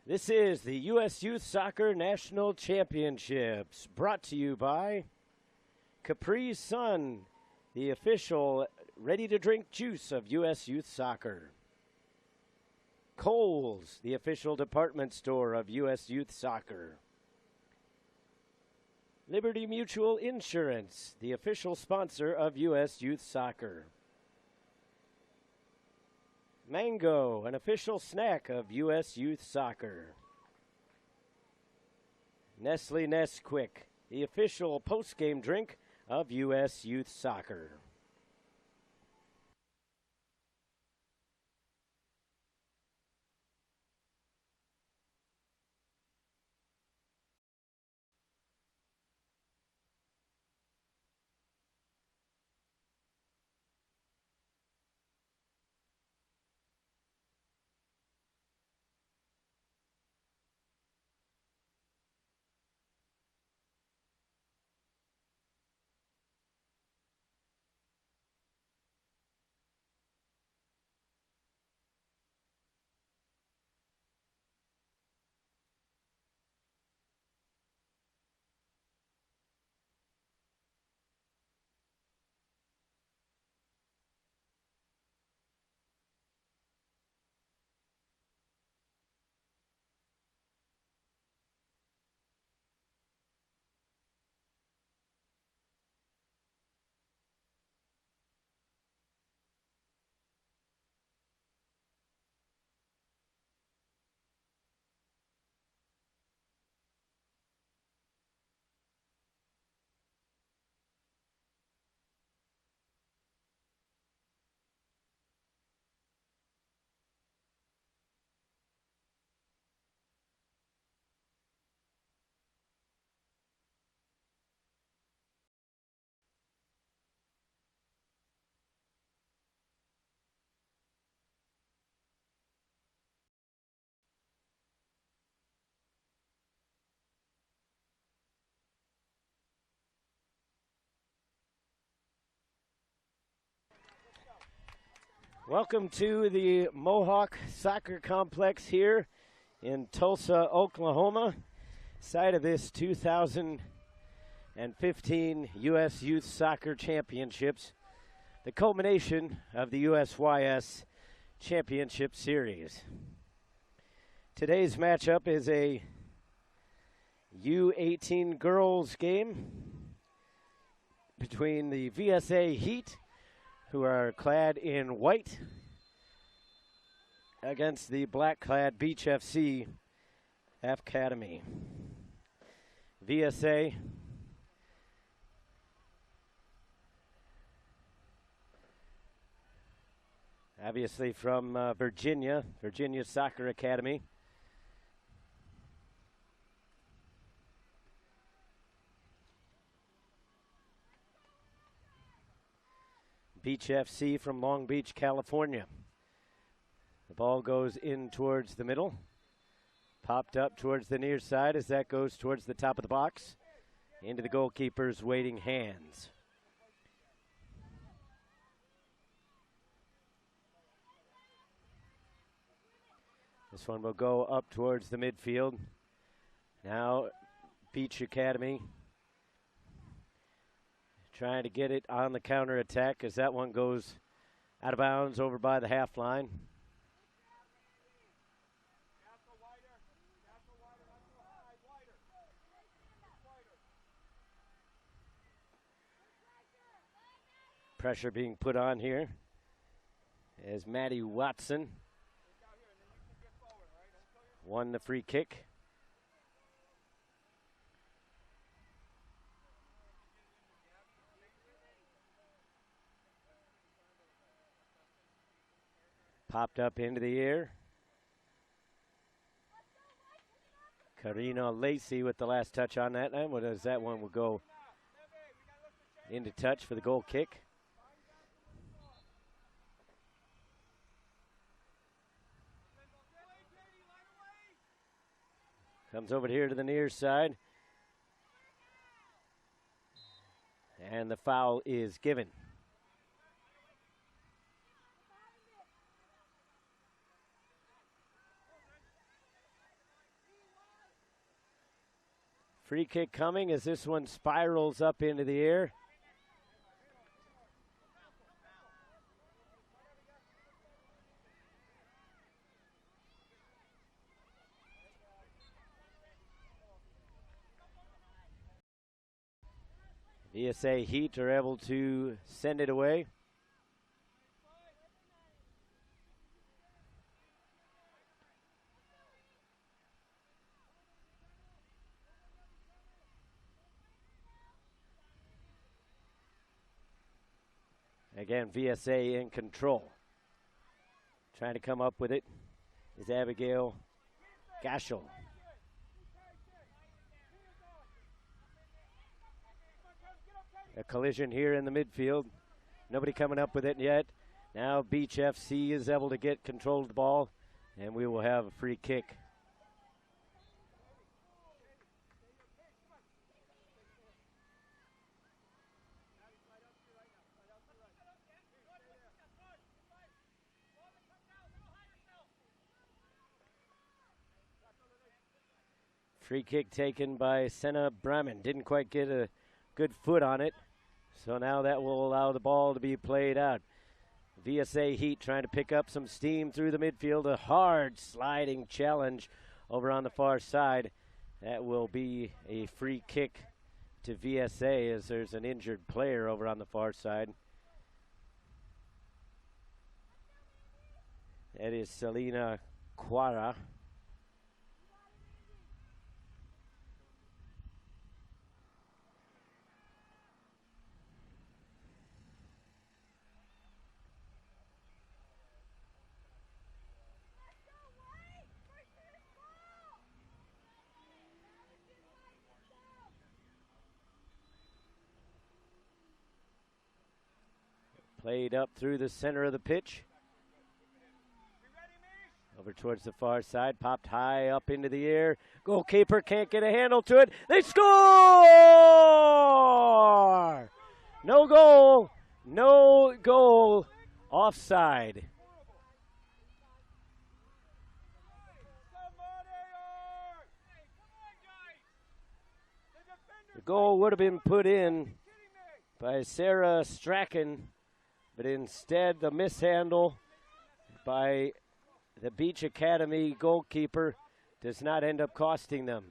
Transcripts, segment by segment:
This is the U.S. Youth Soccer National Championships, brought to you by Capri Sun, the official ready-to-drink juice of U.S. Youth Soccer. Kohl's, the official department store of U.S. Youth Soccer. Liberty Mutual Insurance, the official sponsor of U.S. Youth Soccer. Mango, an official snack of U.S. Youth Soccer. Nestle Nesquik, the official post-game drink of U.S. Youth Soccer. Welcome to the Mohawk Soccer Complex here in Tulsa, Oklahoma, site of this 2015 U.S. Youth Soccer Championships, the culmination of the USYS Championship Series. Today's matchup is a U18 girls game between the VSA Heat, who are clad in white, against the black-clad Beach FC Academy. VSA obviously from Virginia Soccer Academy. Beach FC from Long Beach, California. The ball goes in towards the middle. Popped up towards the near side as that goes towards the top of the box. Into the goalkeeper's waiting hands. This one will go up towards the midfield. Now Beach Academy trying to get it on the counter attack as that one goes out of bounds over by the half line. Pressure being put on here as Maddie Watson won the free kick. Popped up into the air. Karina Lacey with the last touch on that. And what does that one will go into touch for the goal kick. Comes over here to the near side. And the foul is given. Free kick coming as this one spirals up into the air. VSA Heat are able to send it away. Again, VSA in control. Trying to come up with it is Abigail Gashel. A collision here in the midfield. Nobody coming up with it yet. Now Beach FC is able to get control of the ball, and we will have a free kick. Free kick taken by Senna Bremen. Didn't quite get a good foot on it. So now that will allow the ball to be played out. VSA Heat trying to pick up some steam through the midfield. A hard sliding challenge over on the far side. That will be a free kick to VSA as there's an injured player over on the far side. That is Selena Quara. Played up through the center of the pitch. Over towards the far side, popped high up into the air. Goalkeeper can't get a handle to it. They score! No goal, no goal, offside. The goal would have been put in by Sarah Strachan, but instead the mishandle by the Beach Academy goalkeeper does not end up costing them.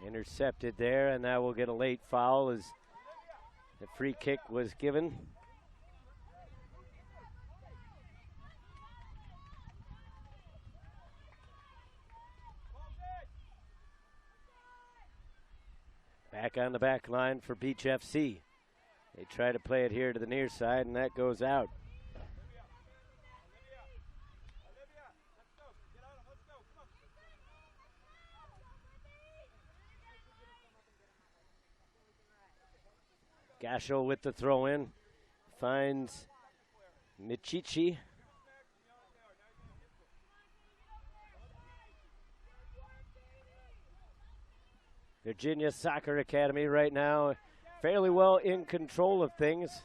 Intercepted there, and that will get a late foul as the free kick was given. Back on the back line for Beach FC. They try to play it here to the near side, and that goes out. Gashel with the throw in. Finds Michichi. Virginia Soccer Academy right now fairly well in control of things.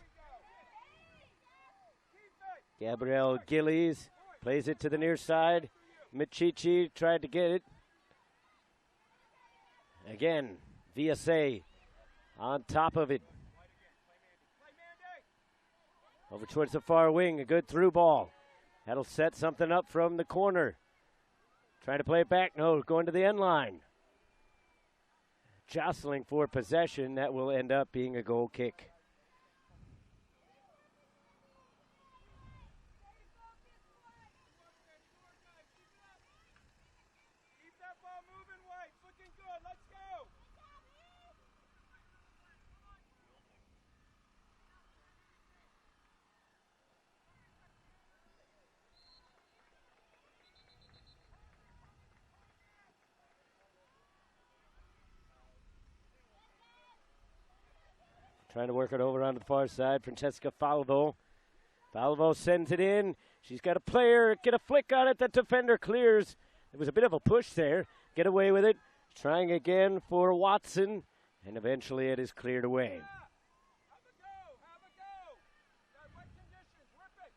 Gabrielle Gillies plays it to the near side. Michichi tried to get it. Again, VSA on top of it. Over towards the far wing, a good through ball. That'll set something up from the corner. Trying to play it back, no, going to the end line. Jostling for possession, that will end up being a goal kick. Keep that ball moving, White. Looking good. Let's go. Trying to work it over onto the far side. Francesca Falvo. Falvo sends it in. She's got a player. Get a flick on it. The defender clears. There was a bit of a push there. Get away with it. Trying again for Watson. And eventually it is cleared away. Have a go. Have a go. Got right conditions. Rip it.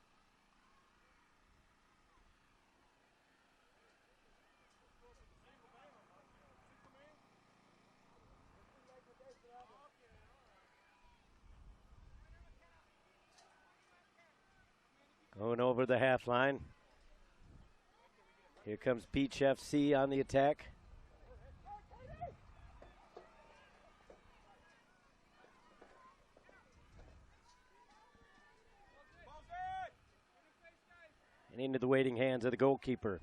Going over the half line. Here comes Beach FC on the attack. And into the waiting hands of the goalkeeper.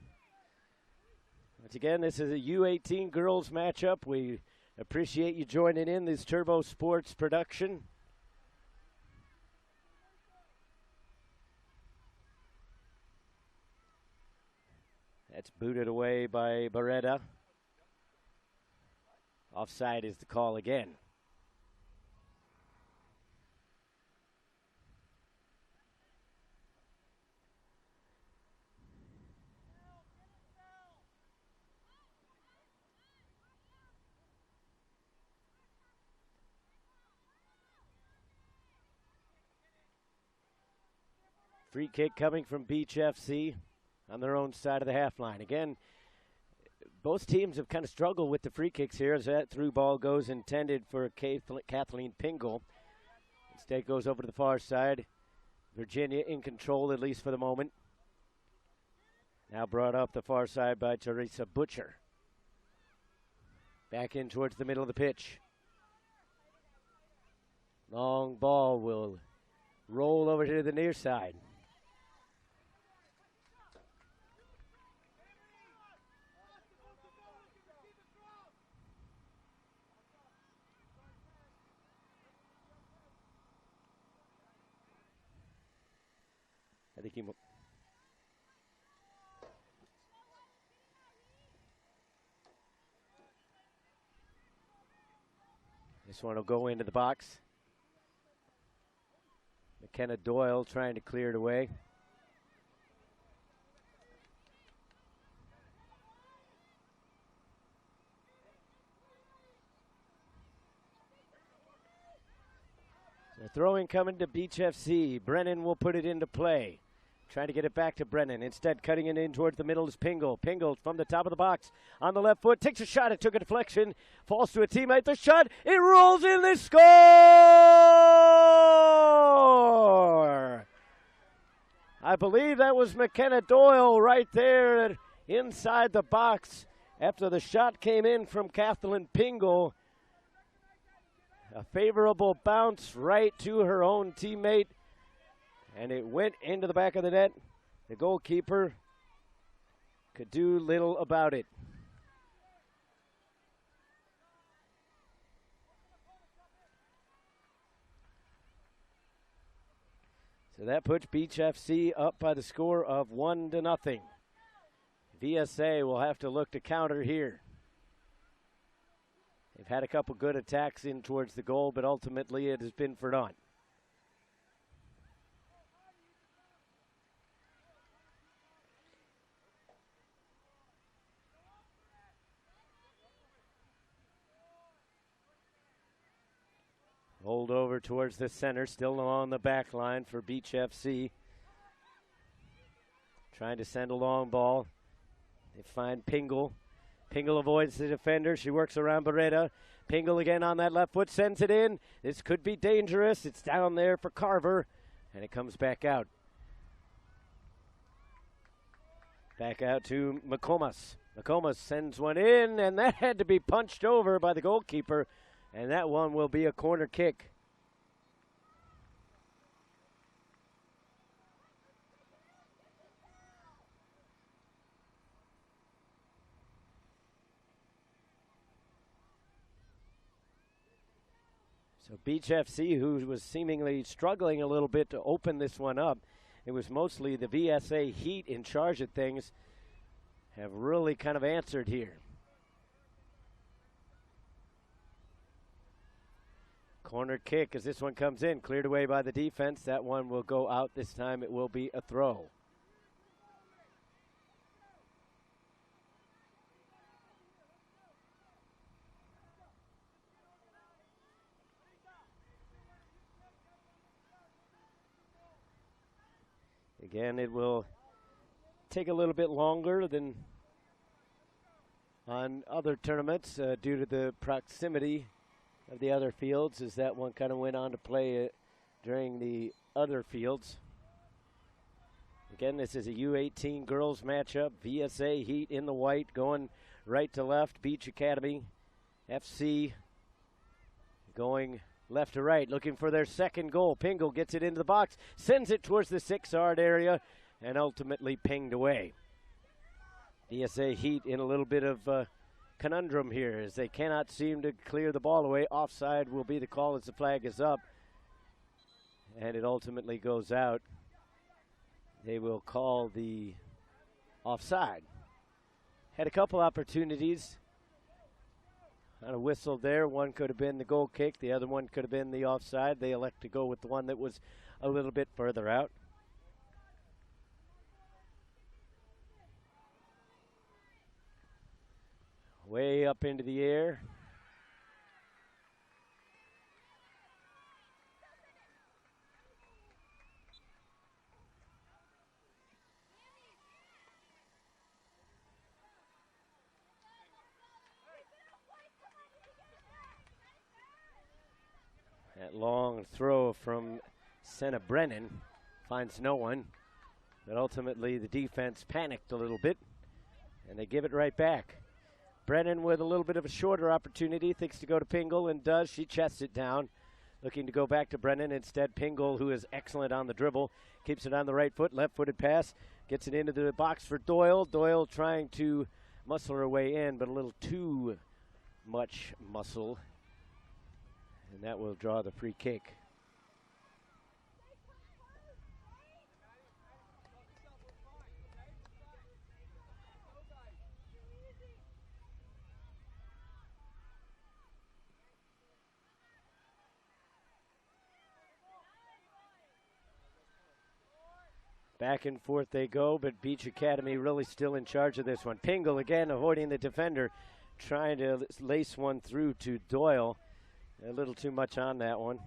Once again, this is a U18 girls matchup. We appreciate you joining in this Turbo Sports production. That's booted away by Beretta. Offside is the call again. Free kick coming from Beach FC on their own side of the half line. Again, both teams have kind of struggled with the free kicks here as that through ball goes intended for Kathleen Pingle. Instead goes over to the far side. Virginia in control, at least for the moment. Now brought up the far side by Teresa Butcher. Back in towards the middle of the pitch. Long ball will roll over to the near side. I think this one will go into the box. McKenna Doyle trying to clear it away. So throwing coming to Beach FC. Brennan will put it into play. Trying to get it back to Brennan. Instead, cutting it in towards the middle is Pingle. Pingle from the top of the box on the left foot. Takes a shot. It took a deflection. Falls to a teammate. The shot. It rolls in. They score! I believe that was McKenna Doyle right there inside the box after the shot came in from Kathleen Pingle. A favorable bounce right to her own teammate. And it went into the back of the net. The goalkeeper could do little about it. So that puts Beach FC up by the score of 1-0. VSA will have to look to counter here. They've had a couple good attacks in towards the goal, but ultimately it has been for naught. Hold over towards the center, still along the back line for Beach FC. Trying to send a long ball. They find Pingle. Pingle avoids the defender. She works around Beretta. Pingle again on that left foot, sends it in. This could be dangerous. It's down there for Carver, and it comes back out. Back out to McComas. McComas sends one in, and that had to be punched over by the goalkeeper. And that one will be a corner kick. So Beach FC, who was seemingly struggling a little bit to open this one up, it was mostly the VSA Heat in charge of things, have really kind of answered here. Corner kick as this one comes in, cleared away by the defense. That one will go out. This time it will be a throw. Again, it will take a little bit longer than on other tournaments due to the proximity of the other fields, as that one kind of went on to play during the other fields. Again, this is a U18 girls matchup. VSA Heat in the white, going right to left. Beach Academy FC going left to right, looking for their second goal. Pingle gets it into the box, sends it towards the 6-yard area, and ultimately pinged away. VSA Heat in a little bit of conundrum here, as they cannot seem to clear the ball away. Offside will be the call as the flag is up, and it ultimately goes out. They will call the offside. Had a couple opportunities on a whistle there. One could have been the goal kick. The other one could have been the offside. They elect to go with the one that was a little bit further out. Way up into the air. That long throw from Senna Brennan finds no one, but ultimately the defense panicked a little bit, and they give it right back. Brennan with a little bit of a shorter opportunity, thinks to go to Pingle, and does. She chests it down, looking to go back to Brennan. Instead, Pingle, who is excellent on the dribble, keeps it on the right foot, left-footed pass, gets it into the box for Doyle. Doyle trying to muscle her way in, but a little too much muscle, and that will draw the free kick. Back and forth they go, but Beach Academy really still in charge of this one. Pingle again avoiding the defender, trying to lace one through to Doyle. A little too much on that one.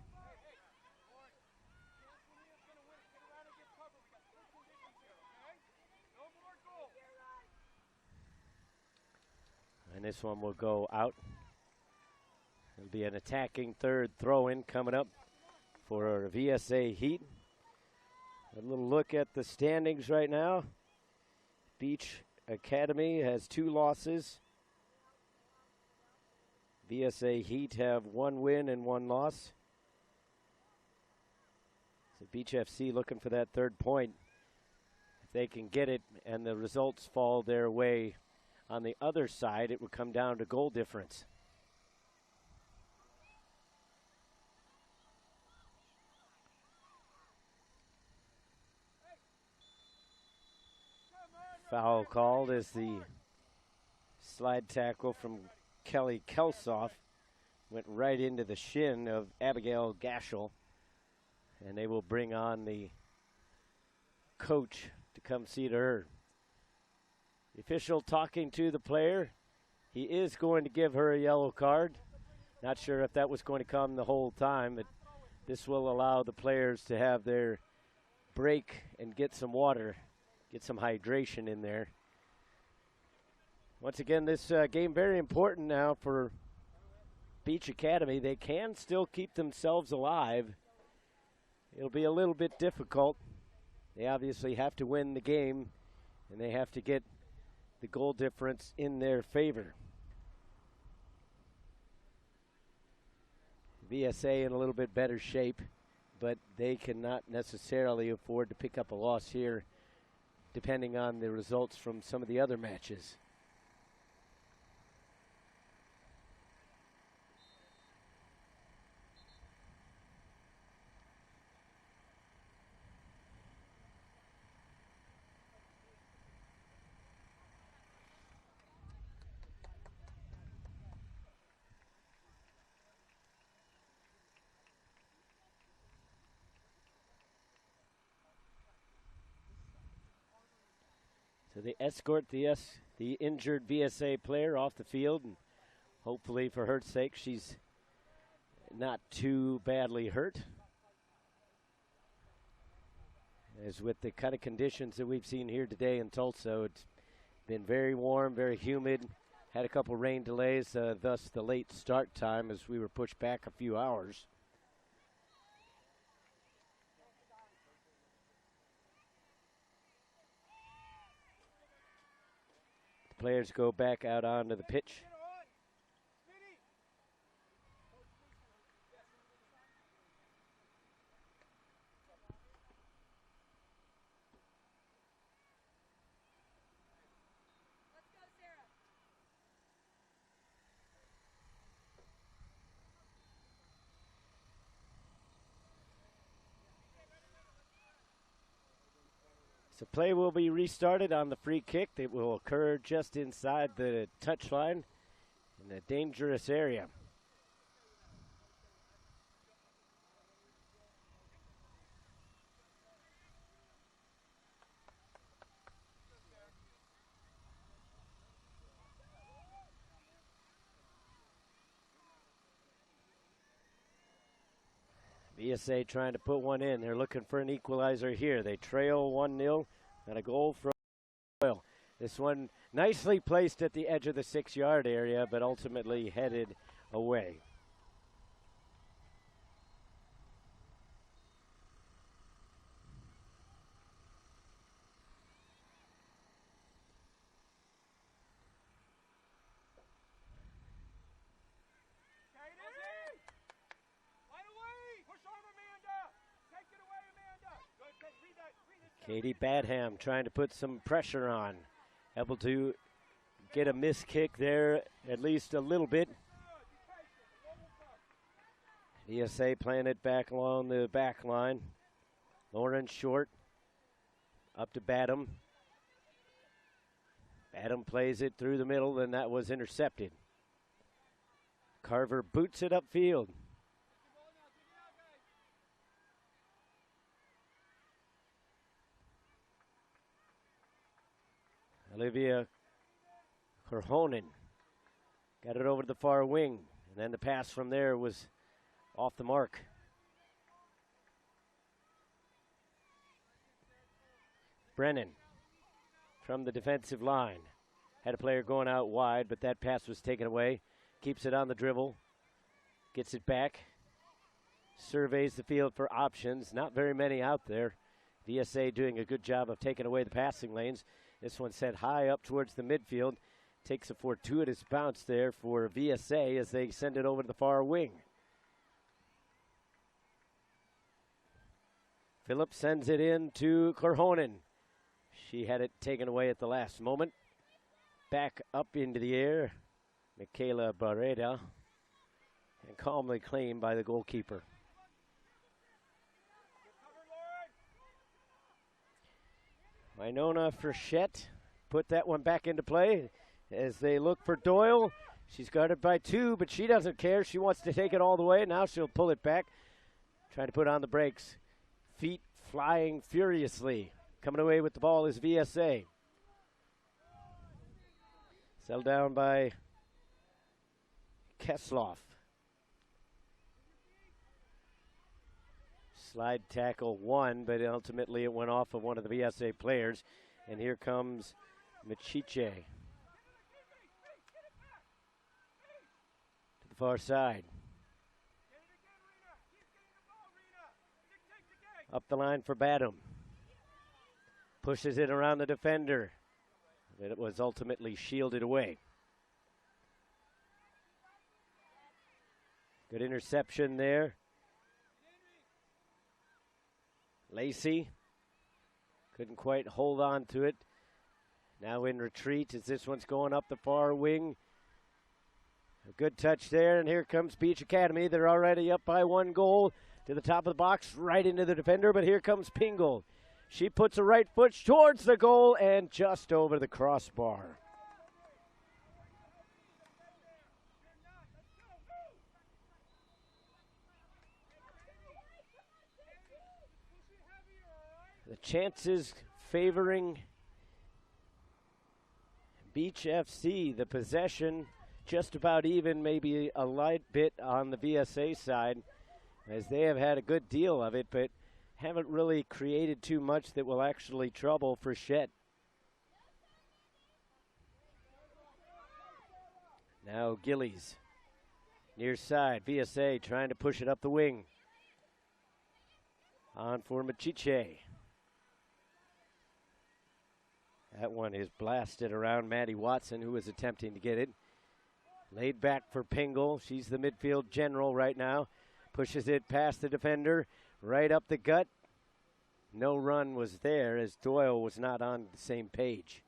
And this one will go out. It'll be an attacking third throw-in coming up for VSA Heat. A little look at the standings right now. Beach Academy has 2 losses. VSA Heat have 1 win and 1 loss. So Beach FC looking for that 3rd point. If they can get it and the results fall their way on the other side, it would come down to goal difference. Foul called as the slide tackle from Kelly Kelsoff went right into the shin of Abigail Gashel, and they will bring on the coach to come see to her. The official talking to the player. He is going to give her a yellow card. Not sure if that was going to come the whole time, but this will allow the players to have their break and get some water, get some hydration in there. Once again, this game very important now for Beach Academy. They can still keep themselves alive. It'll be a little bit difficult. They obviously have to win the game, and they have to get the goal difference in their favor. VSA in a little bit better shape, but they cannot necessarily afford to pick up a loss here, depending on the results from some of the other matches. So they escort the injured VSA player off the field, and hopefully for her sake she's not too badly hurt. As with the kind of conditions that we've seen here today in Tulsa, it's been very warm, very humid. Had a couple rain delays, thus the late start time as we were pushed back a few hours. The players go back out onto the pitch. So play will be restarted on the free kick. It will occur just inside the touchline in a dangerous area. VSA trying to put one in. They're looking for an equalizer here. They trail 1-0 and a goal from Doyle. This one nicely placed at the edge of the 6-yard area, but ultimately headed away. Katie Badham trying to put some pressure on. Able to get a missed kick there, at least a little bit. VSA playing it back along the back line. Lauren short. Up to Badham. Badham plays it through the middle, and that was intercepted. Carver boots it upfield. Olivia Korhonen got it over to the far wing, and then the pass from there was off the mark. Brennan from the defensive line. Had a player going out wide, but that pass was taken away. Keeps it on the dribble. Gets it back. Surveys the field for options. Not very many out there. VSA doing a good job of taking away the passing lanes. This one sent high up towards the midfield. Takes a fortuitous bounce there for VSA as they send it over to the far wing. Phillips sends it in to Korhonen. She had it taken away at the last moment. Back up into the air, Michaela Barreda, and calmly claimed by the goalkeeper. Winona Frechette put that one back into play as they look for Doyle. She's guarded by two, but she doesn't care. She wants to take it all the way. Now she'll pull it back, trying to put on the brakes. Feet flying furiously. Coming away with the ball is VSA. Settled down by Kesloff. Slide tackle one, but ultimately it went off of one of the VSA players. And here comes Machiche to the far side. Up the line for Badham. Pushes it around the defender. But it was ultimately shielded away. Good interception there. Lacey couldn't quite hold on to it. Now in retreat as this one's going up the far wing. A good touch there, and here comes Beach Academy. They're already up by 1 goal to the top of the box, right into the defender, but here comes Pingle. She puts a right foot towards the goal and just over the crossbar. The chances favoring Beach FC. The possession just about even, maybe a light bit on the VSA side, as they have had a good deal of it, but haven't really created too much that will actually trouble Frechette. Now Gillies, near side, VSA trying to push it up the wing. On for Machiche. That one is blasted around Maddie Watson, who was attempting to get it. Laid back for Pingle. She's the midfield general right now. Pushes it past the defender, right up the gut. No run was there as Doyle was not on the same page.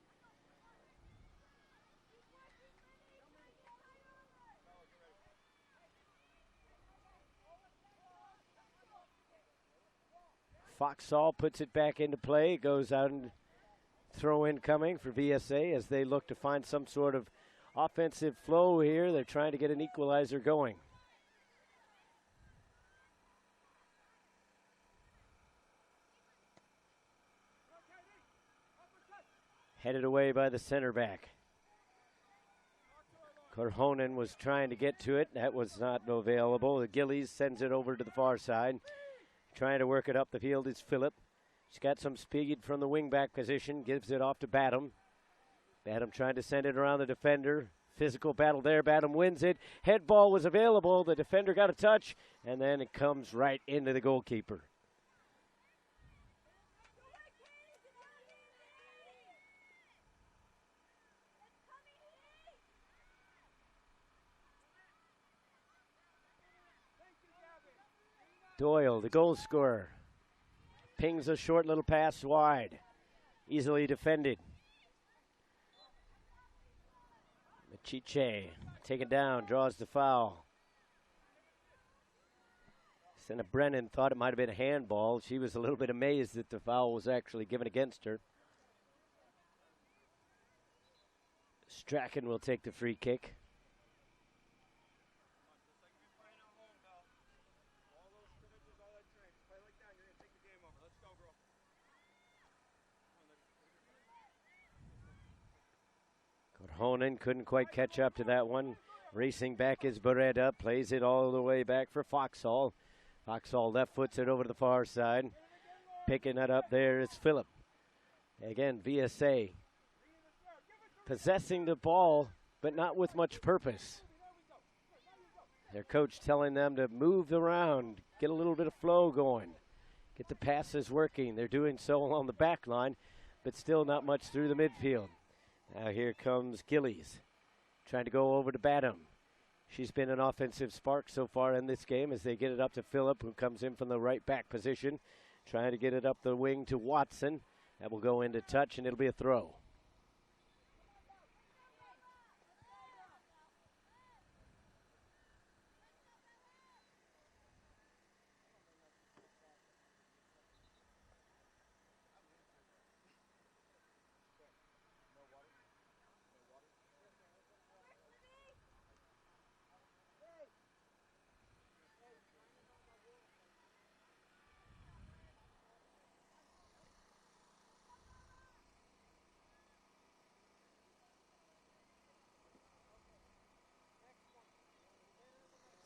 Foxall puts it back into play. Goes out and throw in coming for VSA as they look to find some sort of offensive flow here. They're trying to get an equalizer going. Headed away by the center back. Korhonen was trying to get to it. That was not available. The Gillies sends it over to the far side. Trying to work it up the field is Phillip. She's got some speed from the wing-back position. Gives it off to Badham. Badham trying to send it around the defender. Physical battle there. Badham wins it. Head ball was available. The defender got a touch, and then it comes right into the goalkeeper. Doyle, the goal scorer, pings a short little pass wide. Easily defended. Machiche taken down, draws the foul. Senna Brennan thought it might have been a handball. She was a little bit amazed that the foul was actually given against her. Strachan will take the free kick. Honan couldn't quite catch up to that one. Racing back is Beretta. Plays it all the way back for Foxall. Foxall left foots it over to the far side. Picking it up there is Phillip. Again, VSA possessing the ball, but not with much purpose. Their coach telling them to move around, get a little bit of flow going, get the passes working. They're doing so along the back line, but still not much through the midfield. Now here comes Gillies, trying to go over to Badham. She's been an offensive spark so far in this game as they get it up to Phillip, who comes in from the right back position, trying to get it up the wing to Watson. That will go into touch, and it'll be a throw.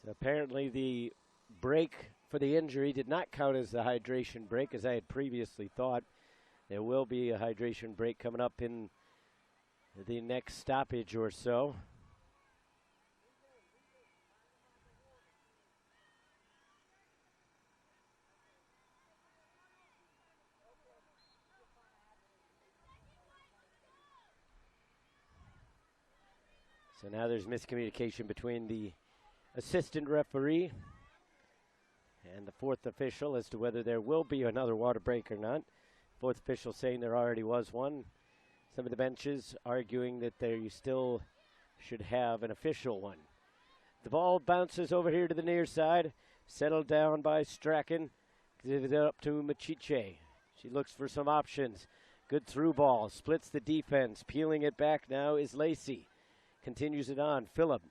Apparently the break for the injury did not count as the hydration break, as I had previously thought. There will be a hydration break coming up in the next stoppage or so. So now there's miscommunication between the assistant referee and the fourth official as to whether there will be another water break or not. Fourth official saying there already was one. Some of the benches arguing that they still should have an official one. The ball bounces over here to the near side, settled down by Strachan. Gives it up to Machiche. She looks for some options. Good through ball, splits the defense. Peeling it back now is Lacey. Continues it on. Phillip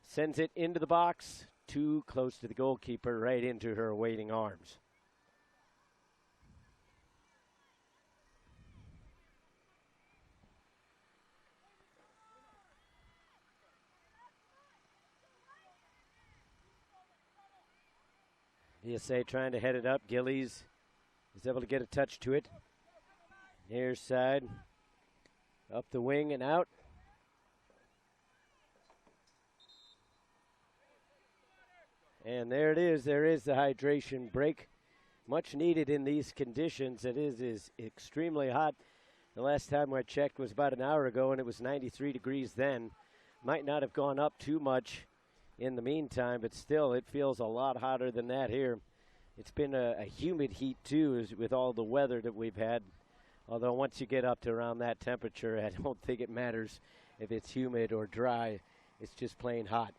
sends it into the box, too close to the goalkeeper, right into her waiting arms. VSA trying to head it up. Gillies is able to get a touch to it. Near side, up the wing and out. And there it is. There is the hydration break. Much needed in these conditions. It is extremely hot. The last time I checked was about an hour ago, and it was 93 degrees then. Might not have gone up too much in the meantime, but still, it feels a lot hotter than that here. It's been a humid heat, too, with all the weather that we've had. Although once you get up to around that temperature, I don't think it matters if it's humid or dry. It's just plain hot.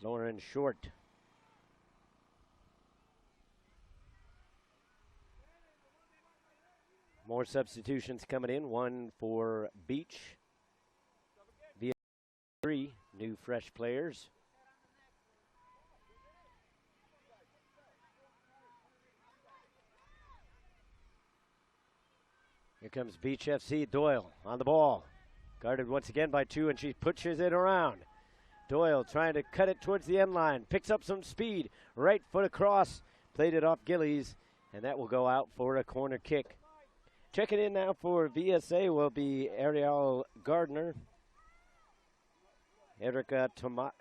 Lauren Short. More substitutions coming in. One for Beach. VSA 3 new fresh players. Here comes Beach FC. Doyle on the ball. Guarded once again by 2, and she pushes it around. Doyle trying to cut it towards the end line. Picks up some speed. Right foot across. Played it off Gillies, and that will go out for a corner kick. Checking in now for VSA will be Ariel Gardner, Erica Tomaiko,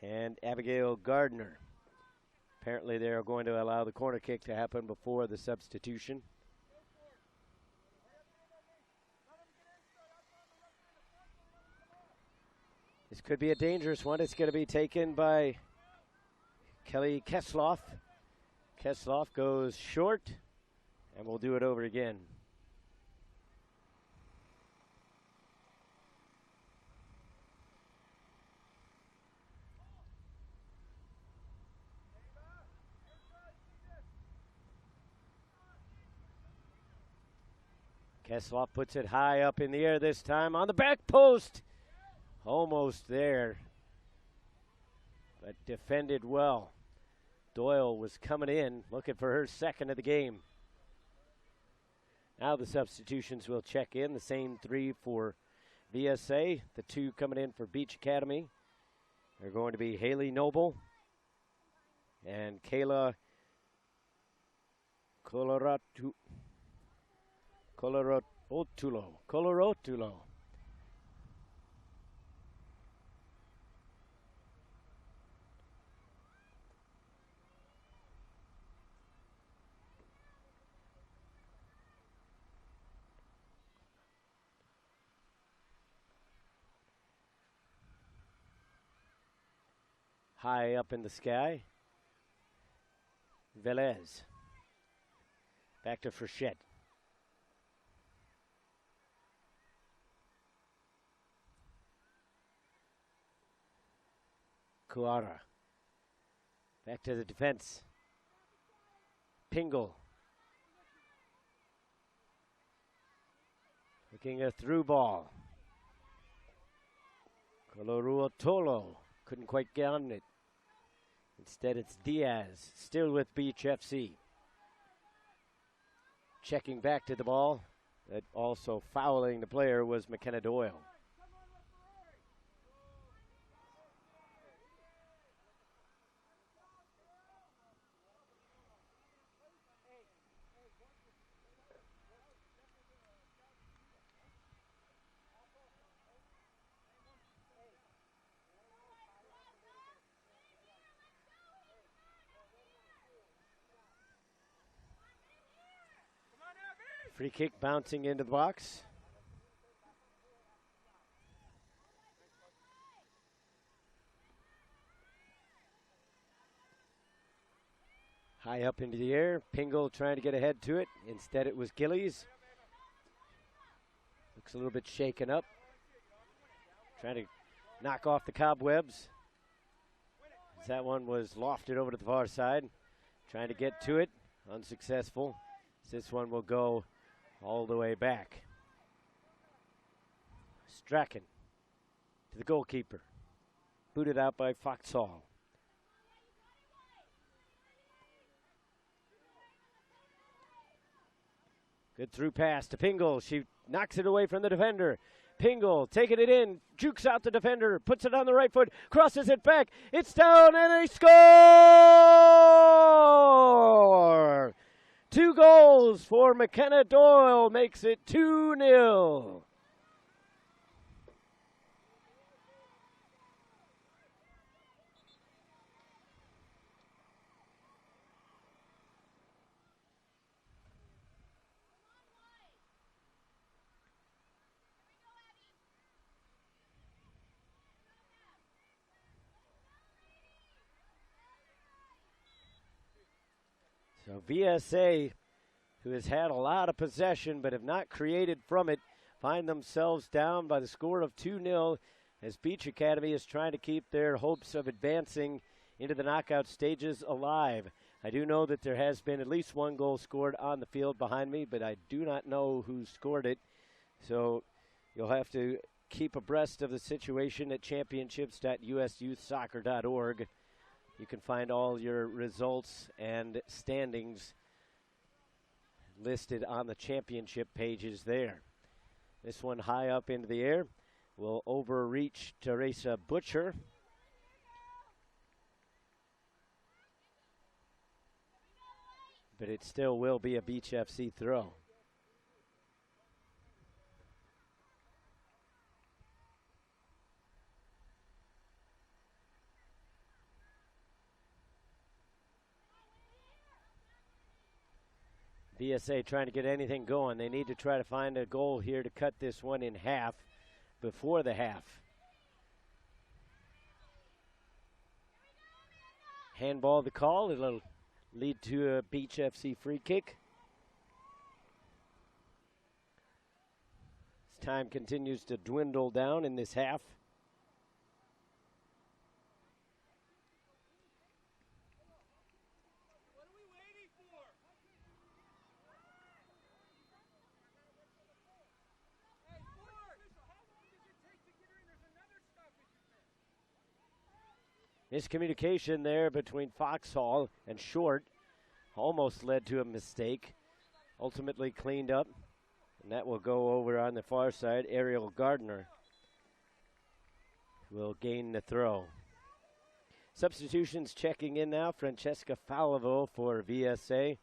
and Abigail Gardner. Apparently they are going to allow the corner kick to happen before the substitution. This could be a dangerous one. It's going to be taken by Kelly Kesloff. Kesloff goes short, and we'll do it over again. Kesloff puts it high up in the air this time on the back post. Almost there, but defended well. Doyle was coming in, looking for her second of the game. Now the substitutions will check in. The same 3 for VSA. The 2 coming in for Beach Academy. They're going to be Haley Noble and Kayla Colorotulo. High up in the sky. Velez. Back to Frechette. Kuara. Back to the defense. Pingle. Looking a through ball. Coloruotolo couldn't quite get on it. Instead, it's Diaz, still with Beach FC. Checking back to the ball. That also fouling the player was McKenna Doyle. Free kick bouncing into the box. High up into the air. Pingle trying to get ahead to it. Instead it was Gillies. Looks a little bit shaken up. Trying to knock off the cobwebs. That one was lofted over to the far side. Trying to get to it. Unsuccessful. This one will go all the way back. Strachan to the goalkeeper. Booted out by Foxhall. Good through pass to Pingle. She knocks it away from the defender. Pingle taking it in, jukes out the defender, puts it on the right foot, crosses it back. It's down and they score! 2 goals for McKenna Doyle makes it 2-0. So VSA, who has had a lot of possession but have not created from it, find themselves down by the score of 2-0 as Beach Academy is trying to keep their hopes of advancing into the knockout stages alive. I do know that there has been at least one goal scored on the field behind me, but I do not know who scored it. So you'll have to keep abreast of the situation at championships.usyouthsoccer.org. You can find all your results and standings listed on the championship pages there. This one high up into the air will overreach Teresa Butcher. But it still will be a Beach FC throw. VSA trying to get anything going. They need to try to find a goal here to cut this one in half before the half. Handball the call. It'll lead to a Beach FC free kick. As time continues to dwindle down in this half. Miscommunication there between Foxhall and Short almost led to a mistake. Ultimately cleaned up, and that will go over on the far side. Ariel Gardner will gain the throw. Substitutions checking in now. Francesca Falavo for VSA,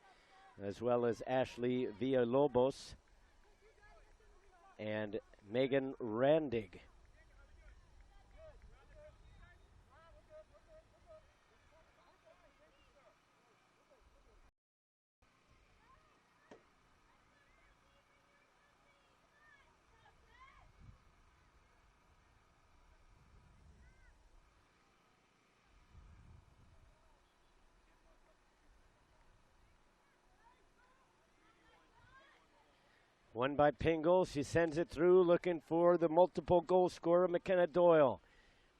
as well as Ashley Villalobos and Megan Randig. One by Pingle. She sends it through looking for the multiple goal scorer, McKenna Doyle.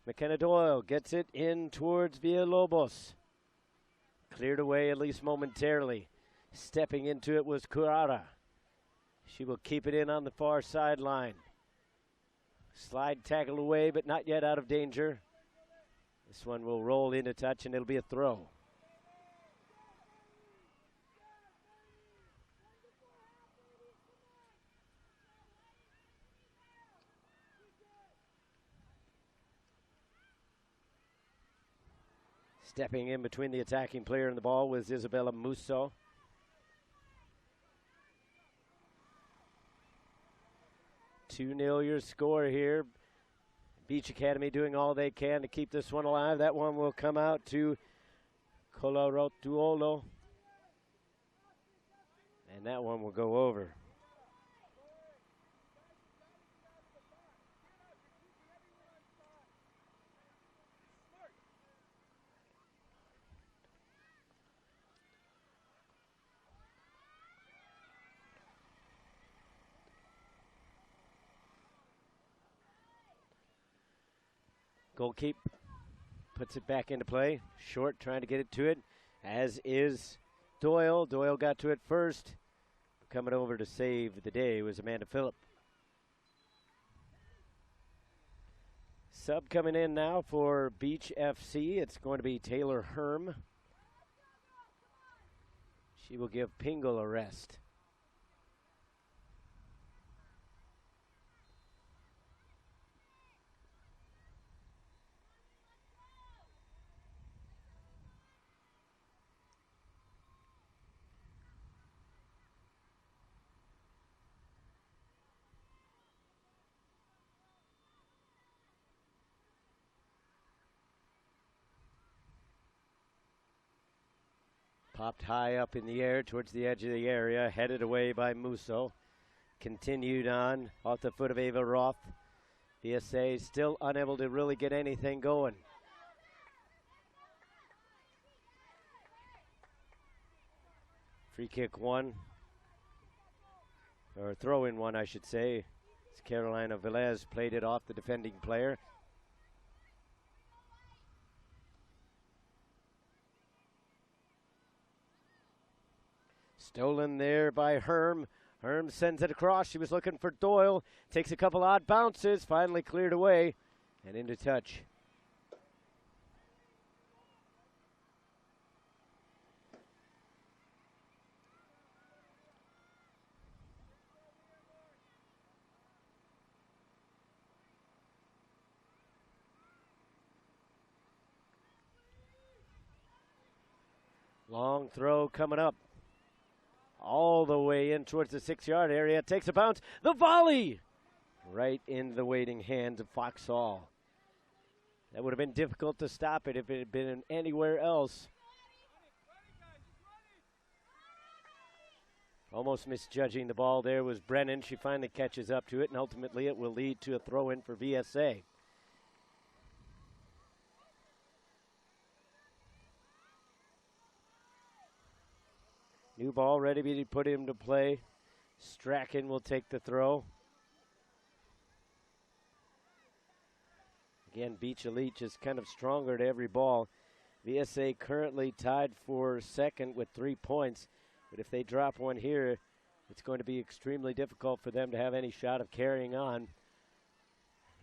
McKenna Doyle gets it in towards Villalobos. Cleared away at least momentarily. Stepping into it was Curara. She will keep it in on the far sideline. Slide tackle away, but not yet out of danger. This one will roll into touch, and it'll be a throw. Stepping in between the attacking player and the ball was Isabella Musso. Two-0 your score here. Beach Academy doing all they can to keep this one alive. That one will come out to Colarotuolo. And that one will go over. Goalkeep puts it back into play. Short trying to get it to it, as is Doyle. Doyle got to it first. Coming over to save the day was Amanda Phillip. Sub coming in now for Beach FC. It's going to be Taylor Herm. She will give Pingle a rest. Popped high up in the air towards the edge of the area, headed away by Musso. Continued on off the foot of Ava Roth. VSA still unable to really get anything going. Free kick one, or throw in one, I should say. As Carolina Velez played it off the defending player. Stolen there by Herm. Herm sends it across. She was looking for Doyle. Takes a couple odd bounces. Finally cleared away and into touch. Long throw coming up. All the way in towards the 6-yard area. Takes a bounce. The volley! Right in the waiting hands of Foxhall. That would have been difficult to stop it if it had been anywhere else. Almost misjudging the ball there was Brennan. She finally catches up to it, and ultimately it will lead to a throw-in for VSA. New ball ready to be put into play. Strachan will take the throw. Again, Beach Elite just kind of stronger to every ball. VSA currently tied for second with 3 points. But if they drop one here, it's going to be extremely difficult for them to have any shot of carrying on.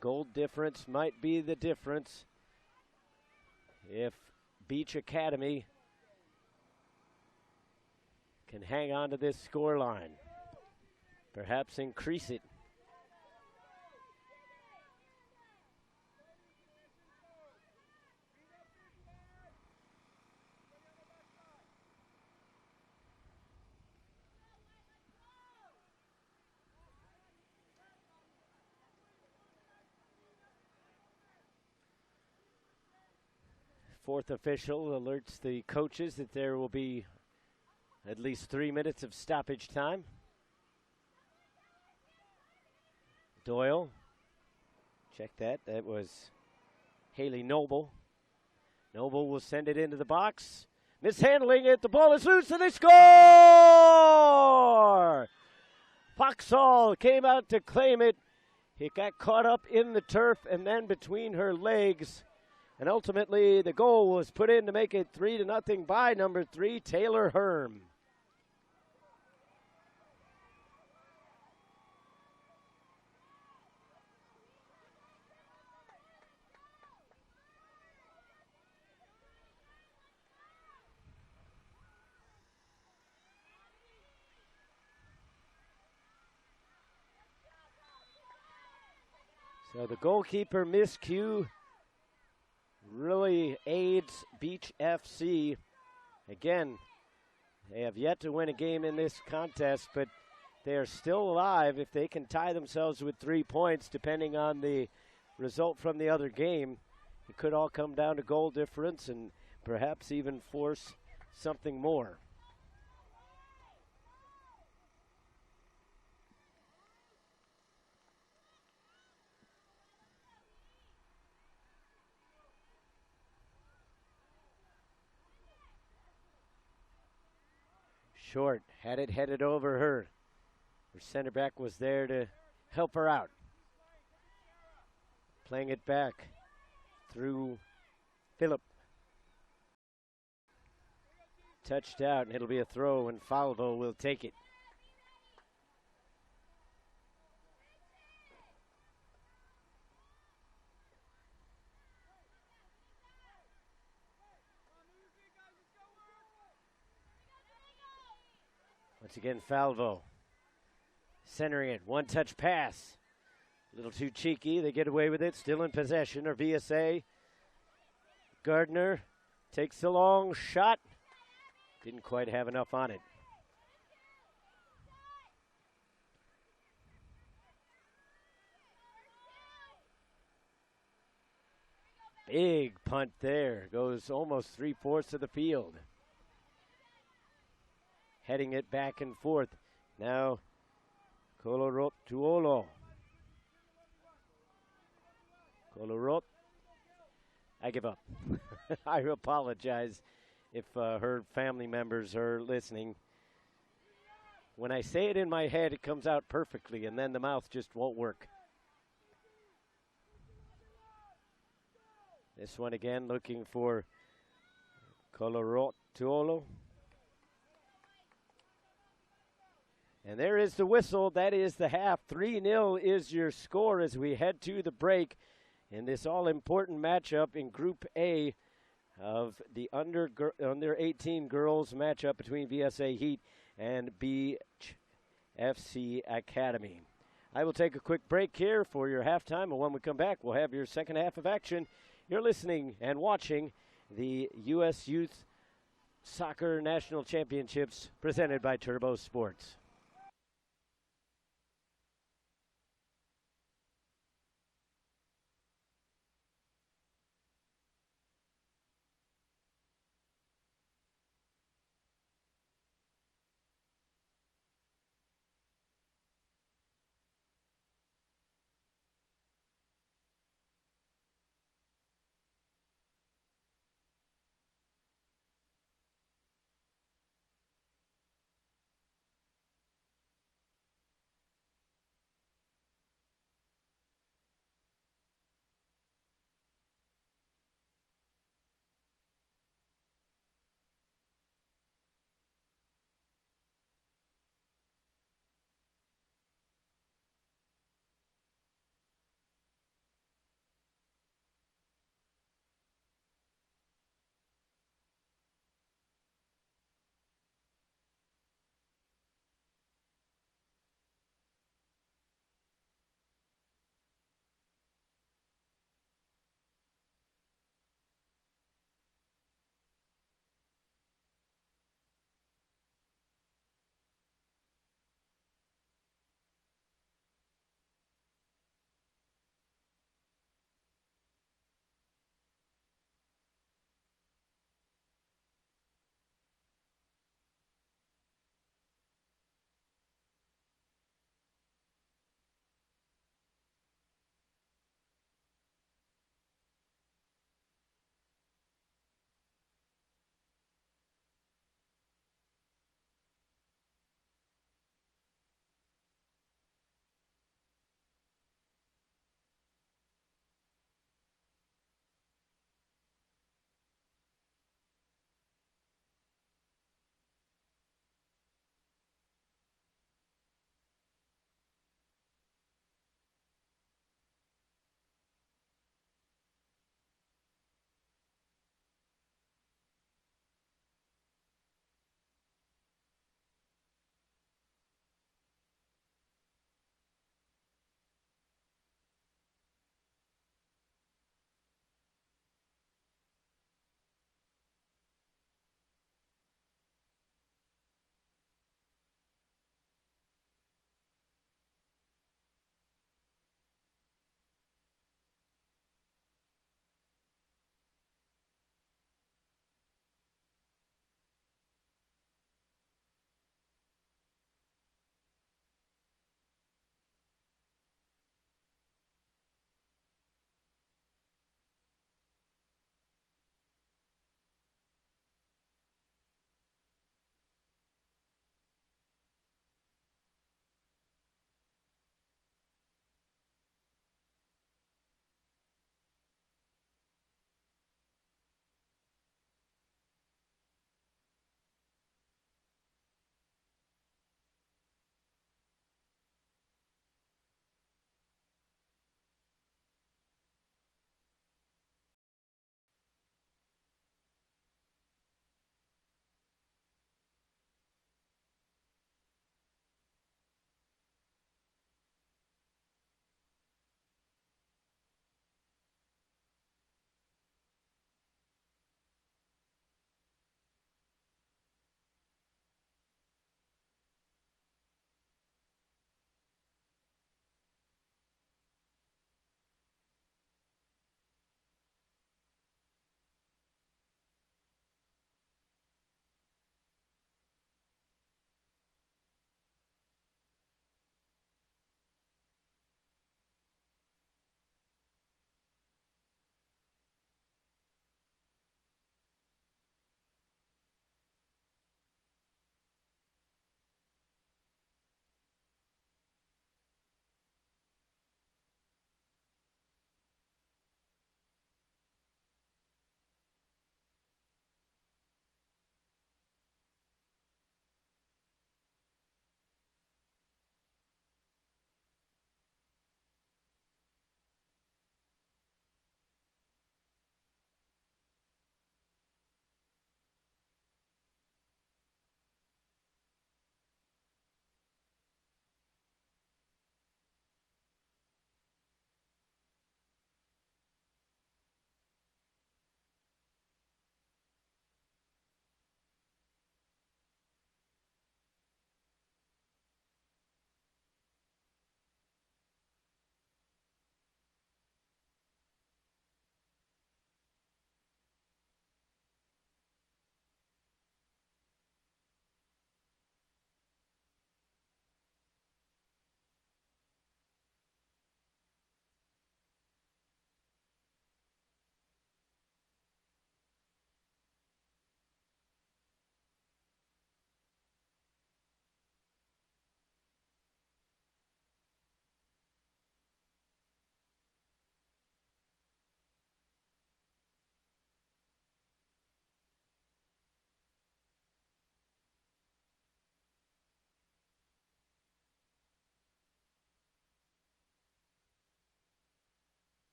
Goal difference might be the difference if Beach Academy can hang on to this score line. Perhaps increase it. Fourth official alerts the coaches that there will be at least 3 minutes of stoppage time. Doyle, check that. That was Haley Noble. Noble will send it into the box. Mishandling it. The ball is loose and they score! Foxhall came out to claim it. It got caught up in the turf and then between her legs. And ultimately the goal was put in to make it 3-0 by number 3, Taylor Herm. So the goalkeeper miscue really aids Beach FC. Again, they have yet to win a game in this contest, but they are still alive if they can tie themselves with 3 points, depending on the result from the other game. It could all come down to goal difference and perhaps even force something more. Short had it headed over her. Her center back was there to help her out. Playing it back through Phillip. Touched out, and it'll be a throw, and Falvo will take it. Once again, Falvo centering it. One-touch pass. A little too cheeky. They get away with it. Still in possession or VSA. Gardner takes the long shot. Didn't quite have enough on it. Big punt there. Goes almost 3/4 of the field. Heading it back and forth. Now, Kolorop Tuolo. Kolorop. I give up. I apologize if her family members are listening. When I say it in my head, it comes out perfectly, and then the mouth just won't work. This one again looking for Colorotolo. And there is the whistle. That is the half. 3-0 is your score as we head to the break in this all-important matchup in Group A of the under 18 girls matchup between VSA Heat and Beach FC Academy. I will take a quick break here for your halftime, and when we come back, we'll have your second half of action. You're listening and watching the U.S. Youth Soccer National Championships presented by Turbo Sports.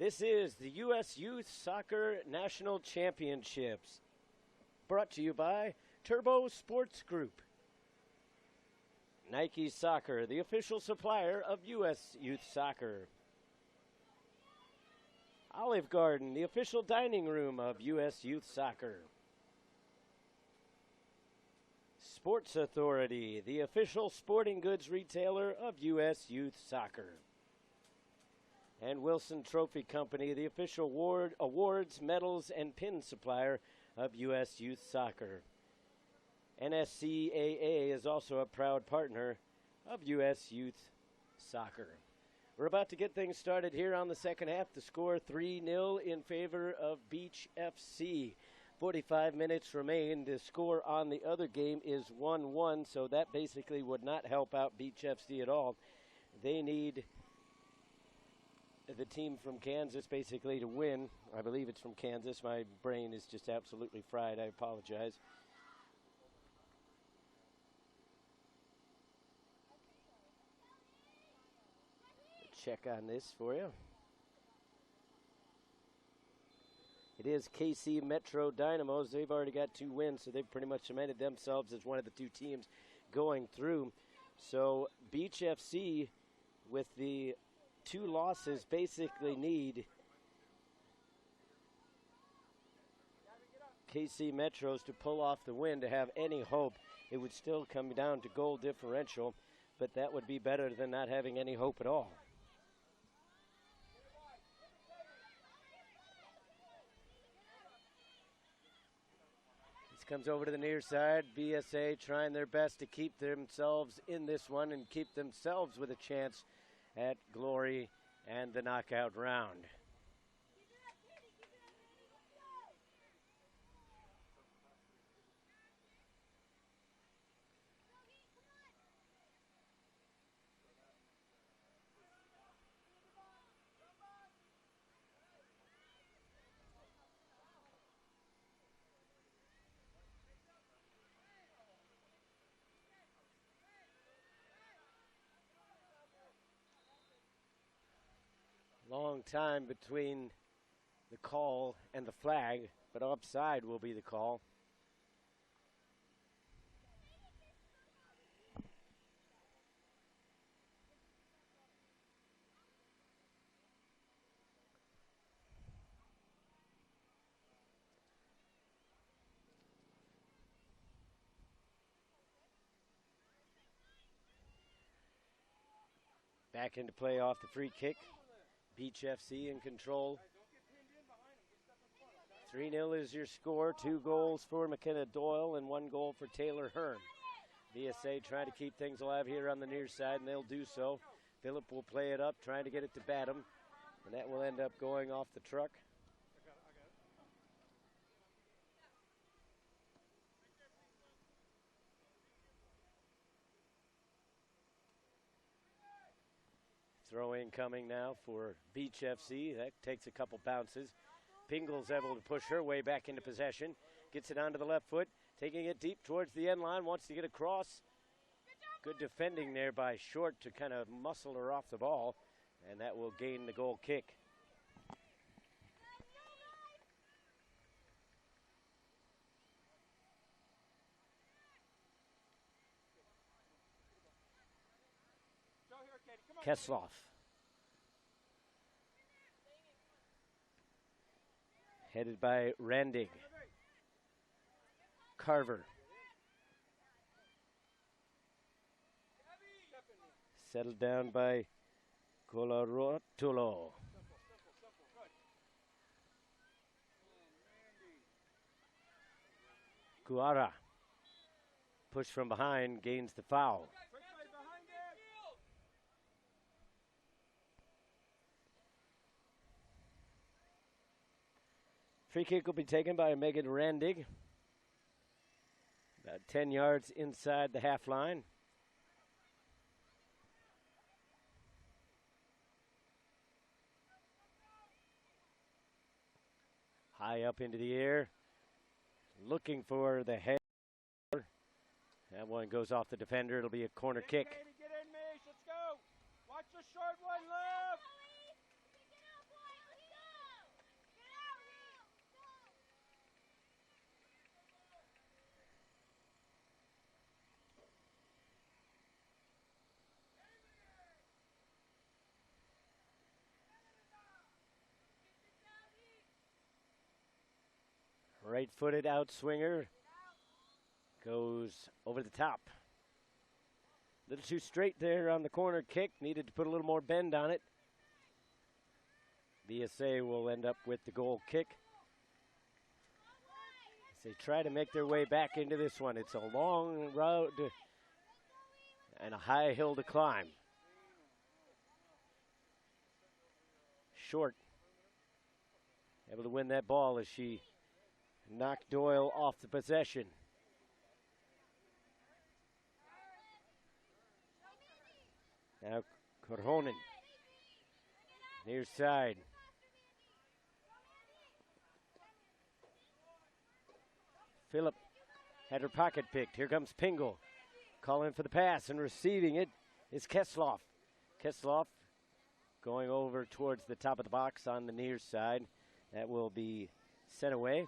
This is the U.S. Youth Soccer National Championships, brought to you by Turbo Sports Group. Nike Soccer, the official supplier of U.S. Youth Soccer. Olive Garden, the official dining room of U.S. Youth Soccer. Sports Authority, the official sporting goods retailer of U.S. Youth Soccer. And Wilson Trophy Company, the official awards, medals, and pin supplier of U.S. Youth Soccer. NSCAA is also a proud partner of U.S. Youth Soccer. We're about to get things started here on the second half. The score 3-0 in favor of Beach FC. 45 minutes remain. The score on the other game is 1-1, so that basically would not help out Beach FC at all. They need the team from Kansas basically to win. I believe it's from Kansas. My brain is just absolutely fried. I apologize. Check on this for you. It is KC Metro Dynamos. They've already got 2 wins, so they've pretty much cemented themselves as one of the 2 teams going through. So Beach FC, with the 2 losses, basically need KC Metros to pull off the win to have any hope. It would still come down to goal differential, but that would be better than not having any hope at all. This comes over to the near side. VSA trying their best to keep themselves in this one and keep themselves with a chance at glory and the knockout round. Long time between the call and the flag, but offside will be the call. Back into play off the free kick. Beach FC in control. 3-0 is your score. 2 goals for McKenna Doyle and 1 goal for Taylor Hearn. VSA trying to keep things alive here on the near side, and they'll do so. Phillip will play it up, trying to get it to Badham, and that will end up going off the truck. Throw in coming now for Beach FC. That takes a couple bounces. Pingle's able to push her way back into possession. Gets it onto the left foot. Taking it deep towards the end line. Wants to get across. Good defending there by Short to kind of muscle her off the ball. And that will gain the goal kick. Kesloff. Headed by Randig. Carver. Settled down by Colorotolo. Guara. Push from behind, gains the foul. Free kick will be taken by Megan Randig. About 10 yards inside the half line. High up into the air. Looking for the head. That one goes off the defender. It'll be a corner kick. Get in, Mish. Let's go. Watch the short one, left. Right-footed outswinger goes over the top. A little too straight there on the corner kick. Needed to put a little more bend on it. VSA will end up with the goal kick. As they try to make their way back into this one. It's a long road and a high hill to climb. Short able to win that ball as she knocked Doyle off the possession. Now Korhonen, near side. Phillip had her pocket picked. Here comes Pingle. Calling for the pass and receiving it is Kesloff. Kesloff going over towards the top of the box on the near side. That will be sent away.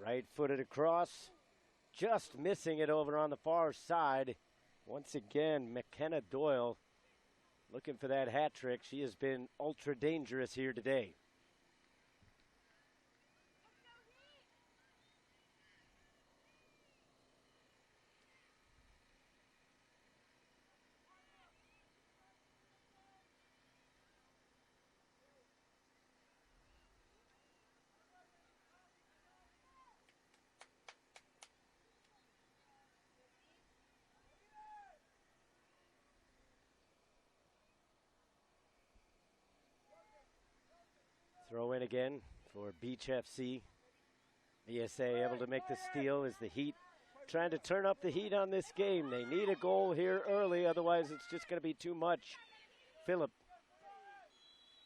Right-footed across, just missing it over on the far side. Once again, McKenna Doyle looking for that hat trick. She has been ultra dangerous here today. Throw in again for Beach FC. VSA able to make the steal as the Heat trying to turn up the heat on this game. They need a goal here early, otherwise it's just going to be too much. Phillip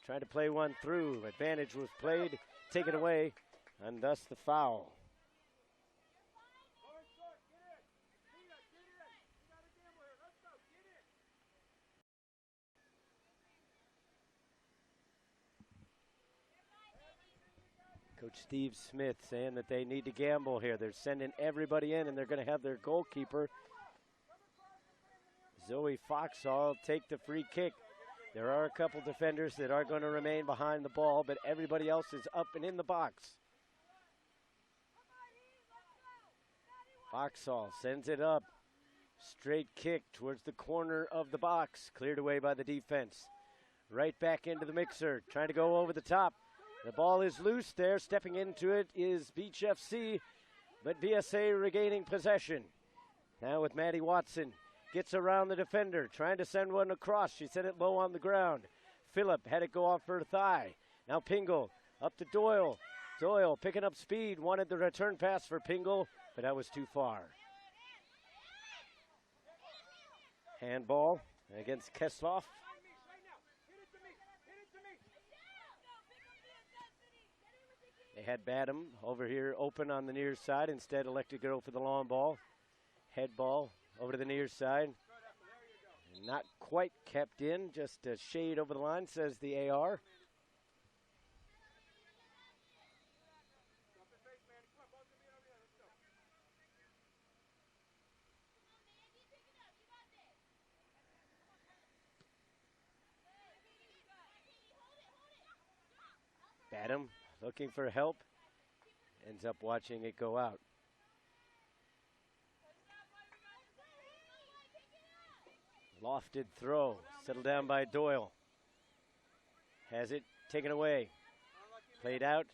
trying to play one through. Advantage was played, taken away, and thus the foul. Coach Steve Smith saying that they need to gamble here. They're sending everybody in, and they're going to have their goalkeeper, Zoe Foxall, take the free kick. There are a couple defenders that are going to remain behind the ball, but everybody else is up and in the box. Foxall sends it up. Straight kick towards the corner of the box. Cleared away by the defense. Right back into the mixer, trying to go over the top. The ball is loose there. Stepping into it is Beach FC, but VSA regaining possession. Now with Maddie Watson. Gets around the defender, trying to send one across. She sent it low on the ground. Phillip had it go off her thigh. Now Pingle up to Doyle. Doyle picking up speed. Wanted the return pass for Pingle, but that was too far. Handball against Kesloff. They had Badham over here open on the near side. Instead elected to go for the long ball. Head ball over to the near side. Not quite kept in, just a shade over the line, says the AR. Badham looking for help, ends up watching it go out. Lofted throw, settled down by Doyle. Has it taken away. Played out.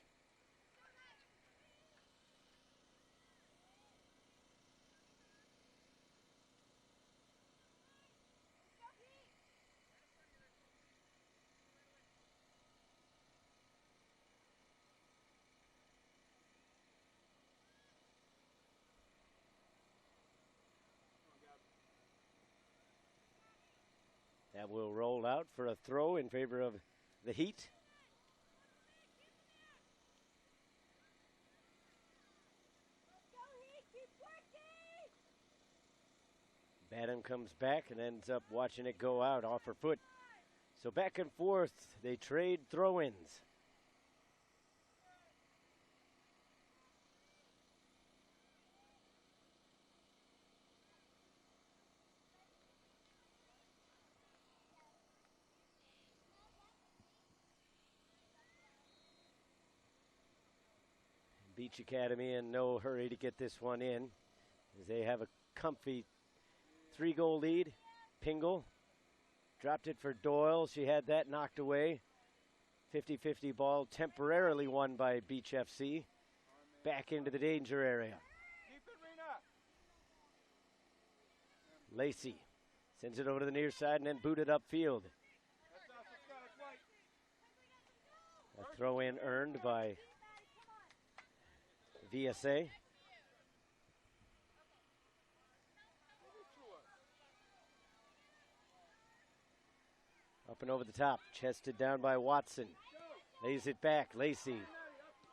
That will roll out for a throw in favor of the Heat. Madam comes back and ends up watching it go out off her foot. So back and forth, they trade throw-ins. Beach Academy in no hurry to get this one in, as they have a comfy 3-goal lead. Pingle dropped it for Doyle. She had that knocked away. 50-50 ball temporarily won by Beach FC. Back into the danger area. Lacey sends it over to the near side and then booted upfield. A throw in earned by VSA. Up and over the top, chested down by Watson. Lays it back, Lacey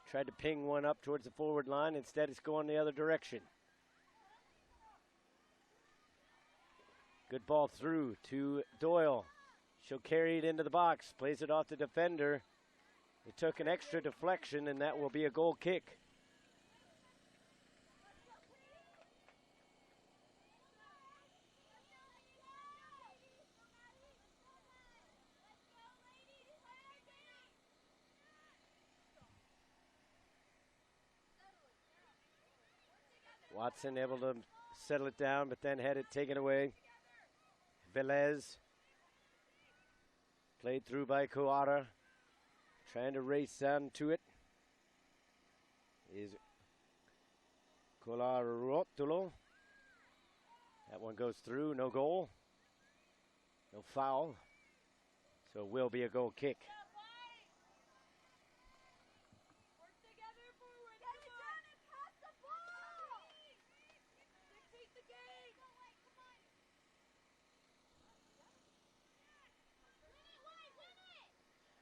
tried to ping one up towards the forward line. Instead, it's going the other direction. Good ball through to Doyle. She'll carry it into the box, plays it off the defender. It took an extra deflection, and that will be a goal kick. Watson able to settle it down, but then had it taken away. Velez played through by Coata, trying to race down to it is Colarotulo. That one goes through, no goal, no foul, so it will be a goal kick.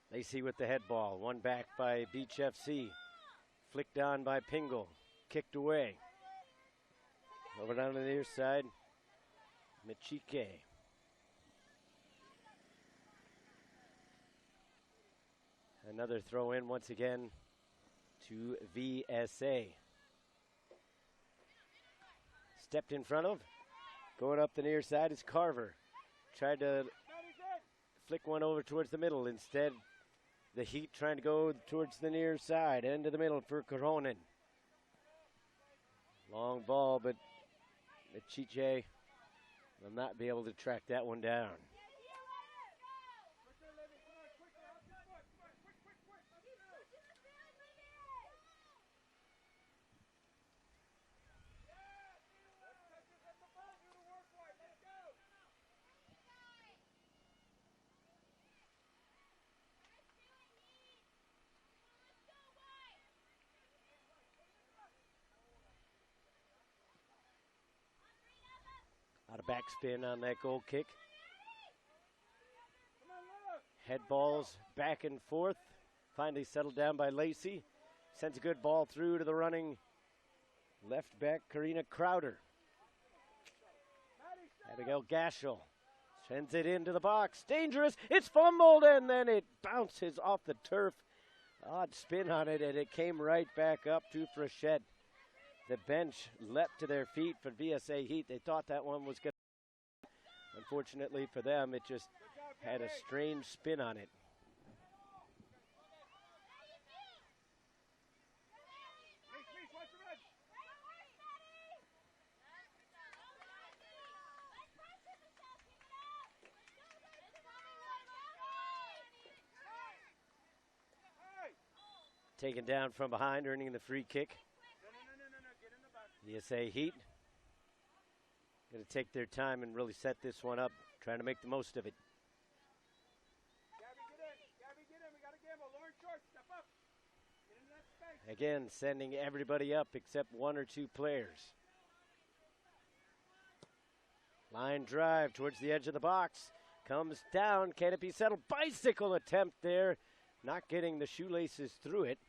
Lacey with the head ball, one back by Beach FC. Flicked on by Pingle, kicked away. Over down to the near side, Michike. Another throw in once again to VSA. Stepped in front of, going up the near side is Carver. Tried to flick one over towards the middle. Instead, the Heat trying to go towards the near side, into the middle for Coronin. Long ball, but Michiche will not be able to track that one down. Out of backspin on that goal kick. Head balls back and forth. Finally settled down by Lacey. Sends a good ball through to the running left back, Karina Crowder. Abigail Gashel sends it into the box. Dangerous. It's fumbled, and then it bounces off the turf. Odd spin on it, and it came right back up to Frechette. The bench leapt to their feet for VSA Heat. They thought that one was going to. Unfortunately for them, it just had a strange spin on it. Taken down from behind, earning the free kick. VSA Heat going to take their time and really set this one up, trying to make the most of it. Again, sending everybody up except one or two players. Line drive towards the edge of the box. Comes down, can it be settled? Bicycle attempt there, not getting the shoelaces through it.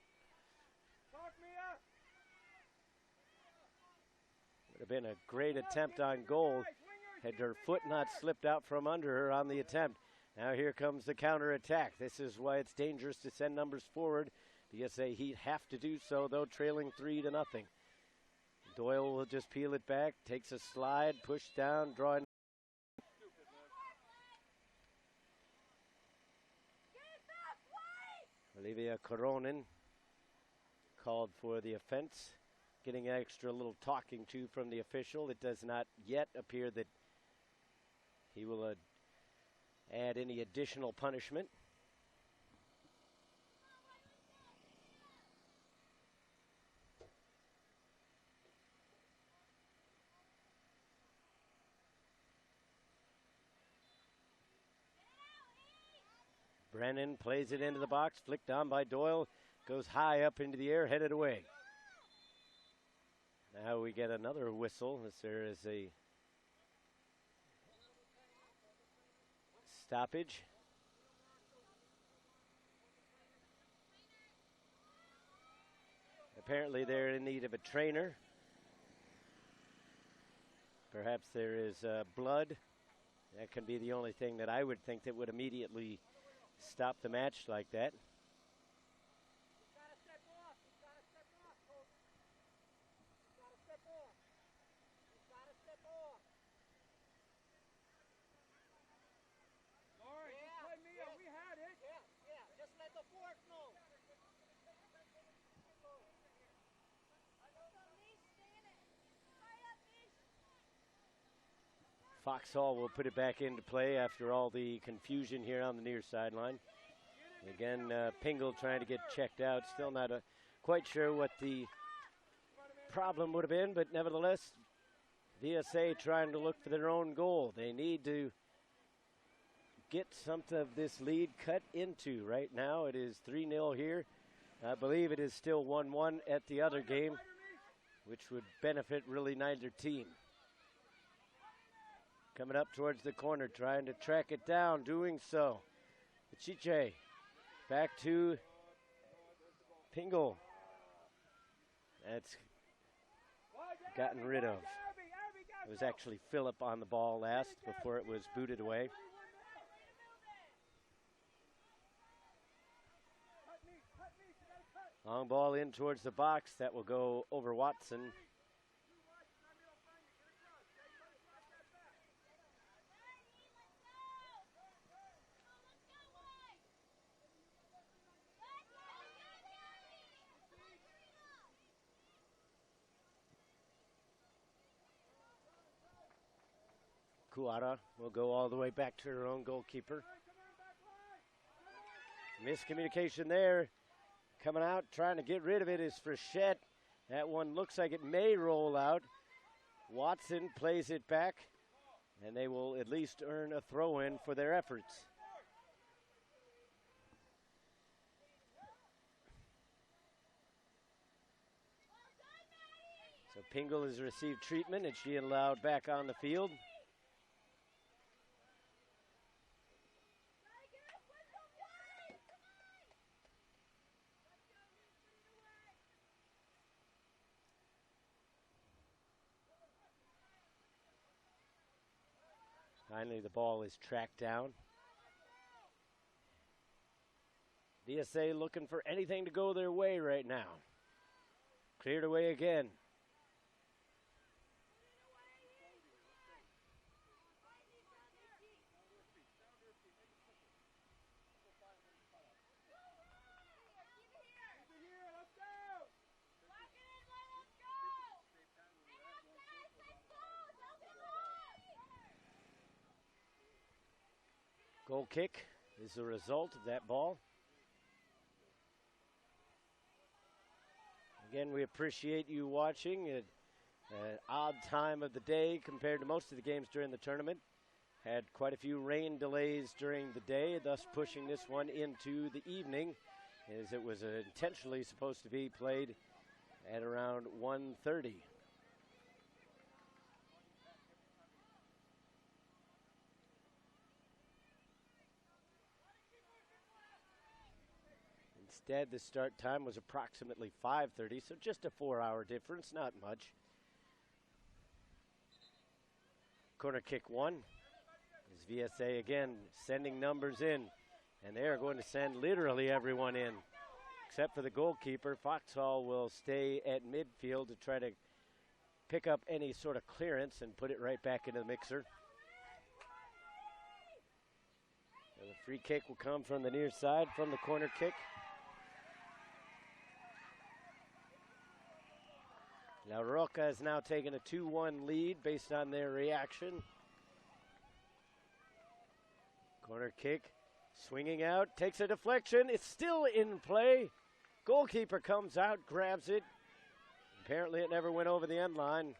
Would have been a great attempt on goal. Had her foot not slipped out from under her on the attempt. Now here comes the counterattack. This is why it's dangerous to send numbers forward. VSA Heat have to do so, though, trailing 3-0. Doyle will just peel it back, takes a slide, push down, drawing. Olivia Coronin called for the offense, getting extra little talking to from the official. It does not yet appear that he will add any additional punishment. Brennan plays it into the box, flicked on by Doyle, goes high up into the air, headed away. Now we get another whistle as there is a stoppage. Apparently they're in need of a trainer. Perhaps there is blood. That can be the only thing that I would think that would immediately stop the match like that. He's got to step off. He's got to step off, coach. He's got to step off. He's got to step off. Lauren, just play me up. We had it. Yeah. Just let the fourth know. Foxhall will put it back into play after all the confusion here on the near sideline. Again, Pingle trying to get checked out. Still not quite sure what the problem would have been, but nevertheless, VSA trying to look for their own goal. They need to get something of this lead cut into. Right now it is 3-0 here. I believe it is still 1-1 at the other game, which would benefit really neither team. Coming up towards the corner, trying to track it down, doing so. Chiche back to Pingle. That's gotten rid of. It was actually Phillip on the ball last before it was booted away. Long ball in towards the box. That will go over Watson. Kuara will go all the way back to her own goalkeeper. Miscommunication there. Coming out, trying to get rid of it is Frechette. That one looks like it may roll out. Watson plays it back, and they will at least earn a throw-in for their efforts. So Pingle has received treatment, and she allowed back on the field. Finally, the ball is tracked down. VSA looking for anything to go their way right now. Cleared away again. Goal kick is the result of that ball. Again, we appreciate you watching at an odd time of the day compared to most of the games during the tournament. Had quite a few rain delays during the day, thus pushing this one into the evening, as it was intentionally supposed to be played at around 1:30. Instead, the start time was approximately 5:30, so just a 4-hour difference, not much. Corner kick 1. As VSA again sending numbers in. And they are going to send literally everyone in, except for the goalkeeper. Foxhall will stay at midfield to try to pick up any sort of clearance and put it right back into the mixer. And the free kick will come from the near side from the corner kick. La Roca has now taken a 2-1 lead based on their reaction. Corner kick, swinging out, takes a deflection. It's still in play. Goalkeeper comes out, grabs it. Apparently it never went over the end line.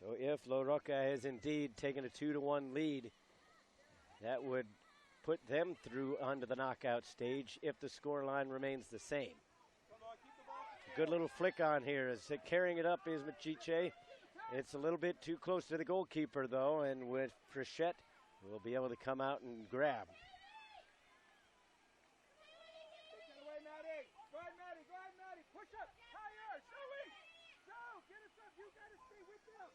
So if La Roca has indeed taken a 2-1 lead, that would put them through onto the knockout stage if the scoreline remains the same. Good little flick on here as carrying it up is Machiche. It's a little bit too close to the goalkeeper though, and with Frechette will be able to come out and grab. Take it away, Maddie. Go ahead, Maddie. Go ahead, Maddie. Push up. Higher. Zoe. Zoe, get us up. You got to stay with them.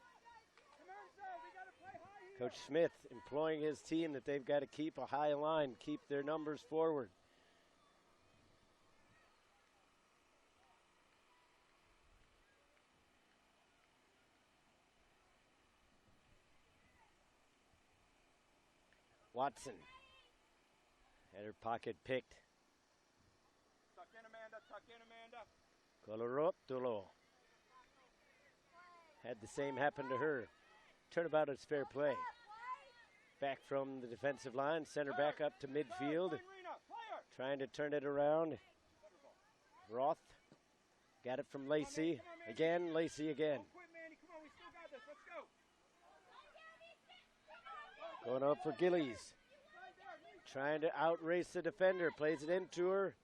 Come on, Zoe. We got to play high here. Coach Smith employing his team that they've got to keep a high line, keep their numbers forward. Watson had her pocket picked. Tuck in, Amanda. Tuck in, Amanda. Colorotolo had the same happen to her. Turnabout is fair play. Back from the defensive line, center back up to midfield. Trying to turn it around. Roth got it from Lacey. Again, Lacey again. Going up for Gillies. Trying to outrace the defender. Plays it into her.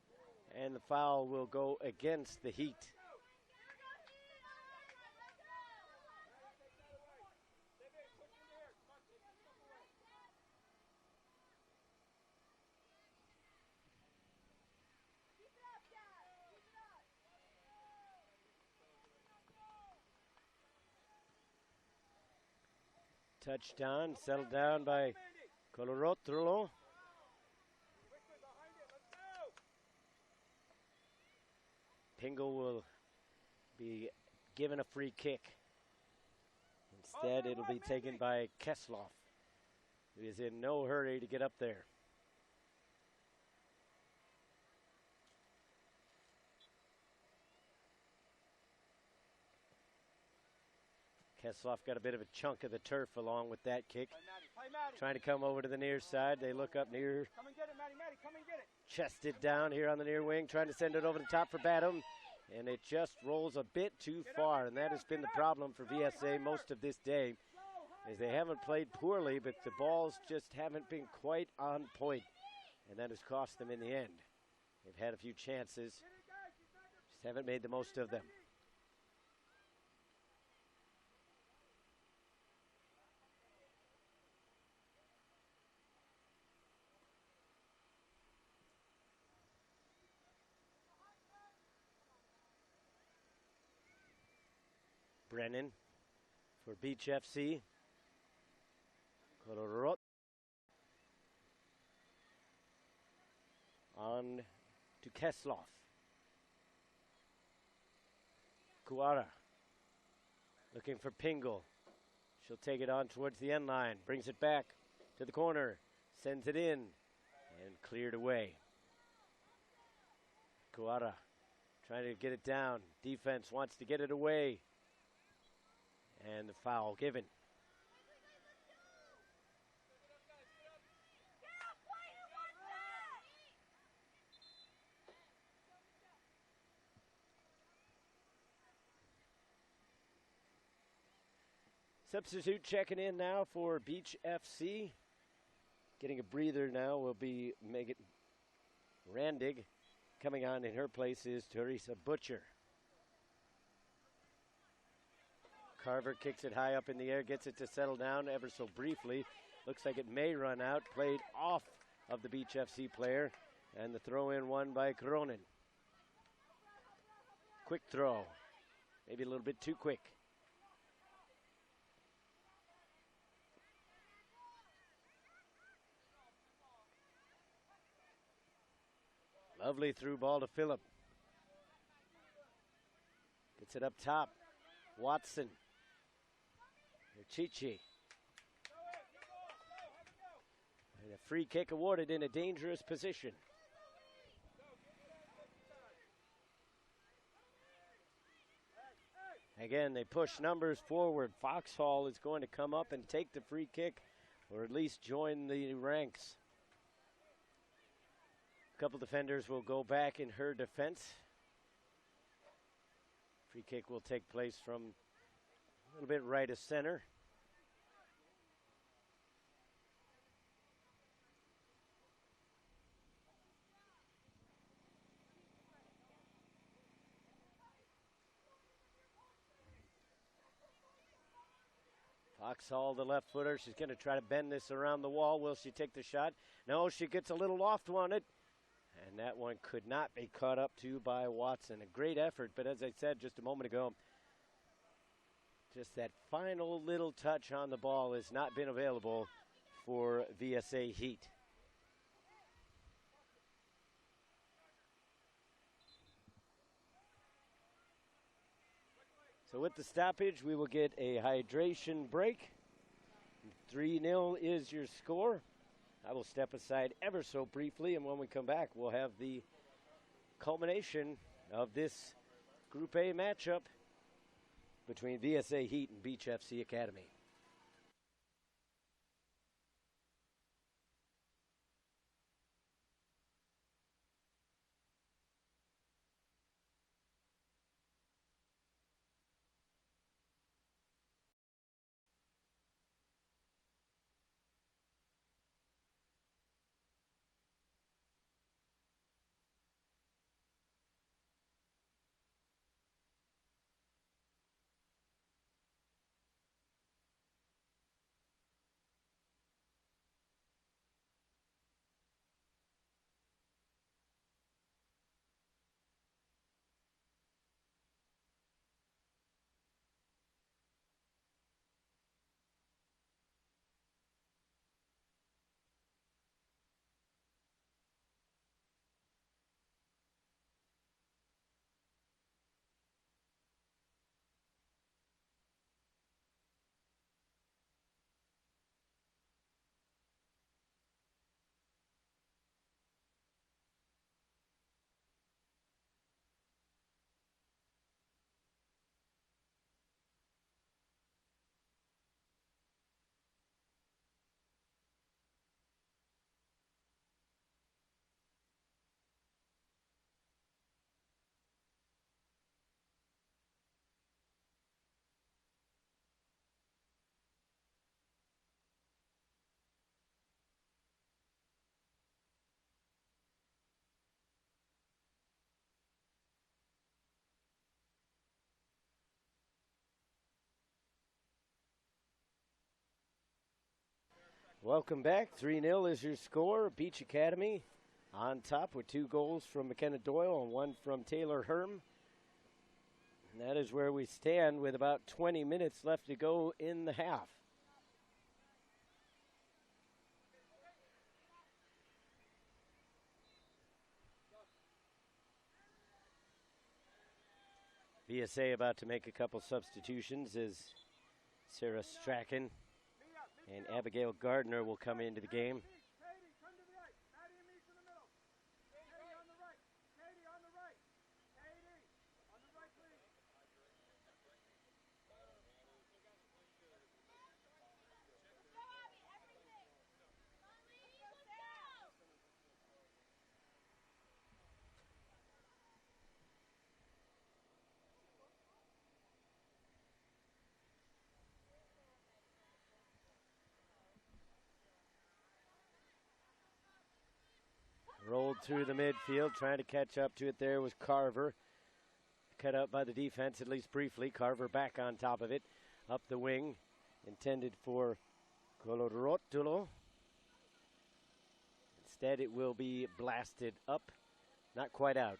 And the foul will go against the Heat. Touchdown, settled down by Colorotolo. Pingle will be given a free kick. Instead, it'll be taken by Kesloff, who is in no hurry to get up there. Kesloff got a bit of a chunk of the turf along with that kick. Trying to come over to the near side. They look up near. Come and get it, Maddie. Maddie, come and get it. Chested down here on the near wing. Trying to send it over the top for Badham. And it just rolls a bit too far. And that has been the problem for VSA most of this day. Is they haven't played poorly, but the balls just haven't been quite on point. And that has cost them in the end. They've had a few chances. Just haven't made the most of them. Brennan for Beach FC. Colorot. On to Kesloff. Kuara looking for Pingle. She'll take it on towards the end line. Brings it back to the corner. Sends it in and cleared away. Kuara trying to get it down. Defense wants to get it away. And the foul given. Substitute checking in now for Beach FC. Getting a breather now will be Megan Randig. Coming on in her place is Teresa Butcher. Carver kicks it high up in the air, gets it to settle down ever so briefly. Looks like it may run out. Played off of the Beach FC player. And the throw in one by Cronin. Quick throw. Maybe a little bit too quick. Lovely through ball to Phillip. Gets it up top. Watson. Chichi. And a free kick awarded in a dangerous position. Again, they push numbers forward. Foxhall is going to come up and take the free kick, or at least join the ranks. A couple defenders will go back in her defense. Free kick will take place from a little bit right of center. Foxhall, the left footer. She's going to try to bend this around the wall. Will she take the shot? No, she gets a little loft on it. And that one could not be caught up to by Watson. A great effort, but as I said just a moment ago, just that final little touch on the ball has not been available for VSA Heat. So with the stoppage, we will get a hydration break. 3-0 is your score. I will step aside ever so briefly, and when we come back, we'll have the culmination of this Group A matchup between VSA Heat and Beach FC Academy. Welcome back. 3-0 is your score. Beach Academy on top with 2 goals from McKenna Doyle and 1 from Taylor Herm. And that is where we stand with about 20 minutes left to go in the half. VSA about to make a couple substitutions as Sarah Strachan and Abigail Gardner will come into the game. Rolled through the midfield, trying to catch up to it there was Carver. Cut out by the defense, at least briefly. Carver back on top of it. Up the wing, intended for Colorotulo. Instead, it will be blasted up, not quite out.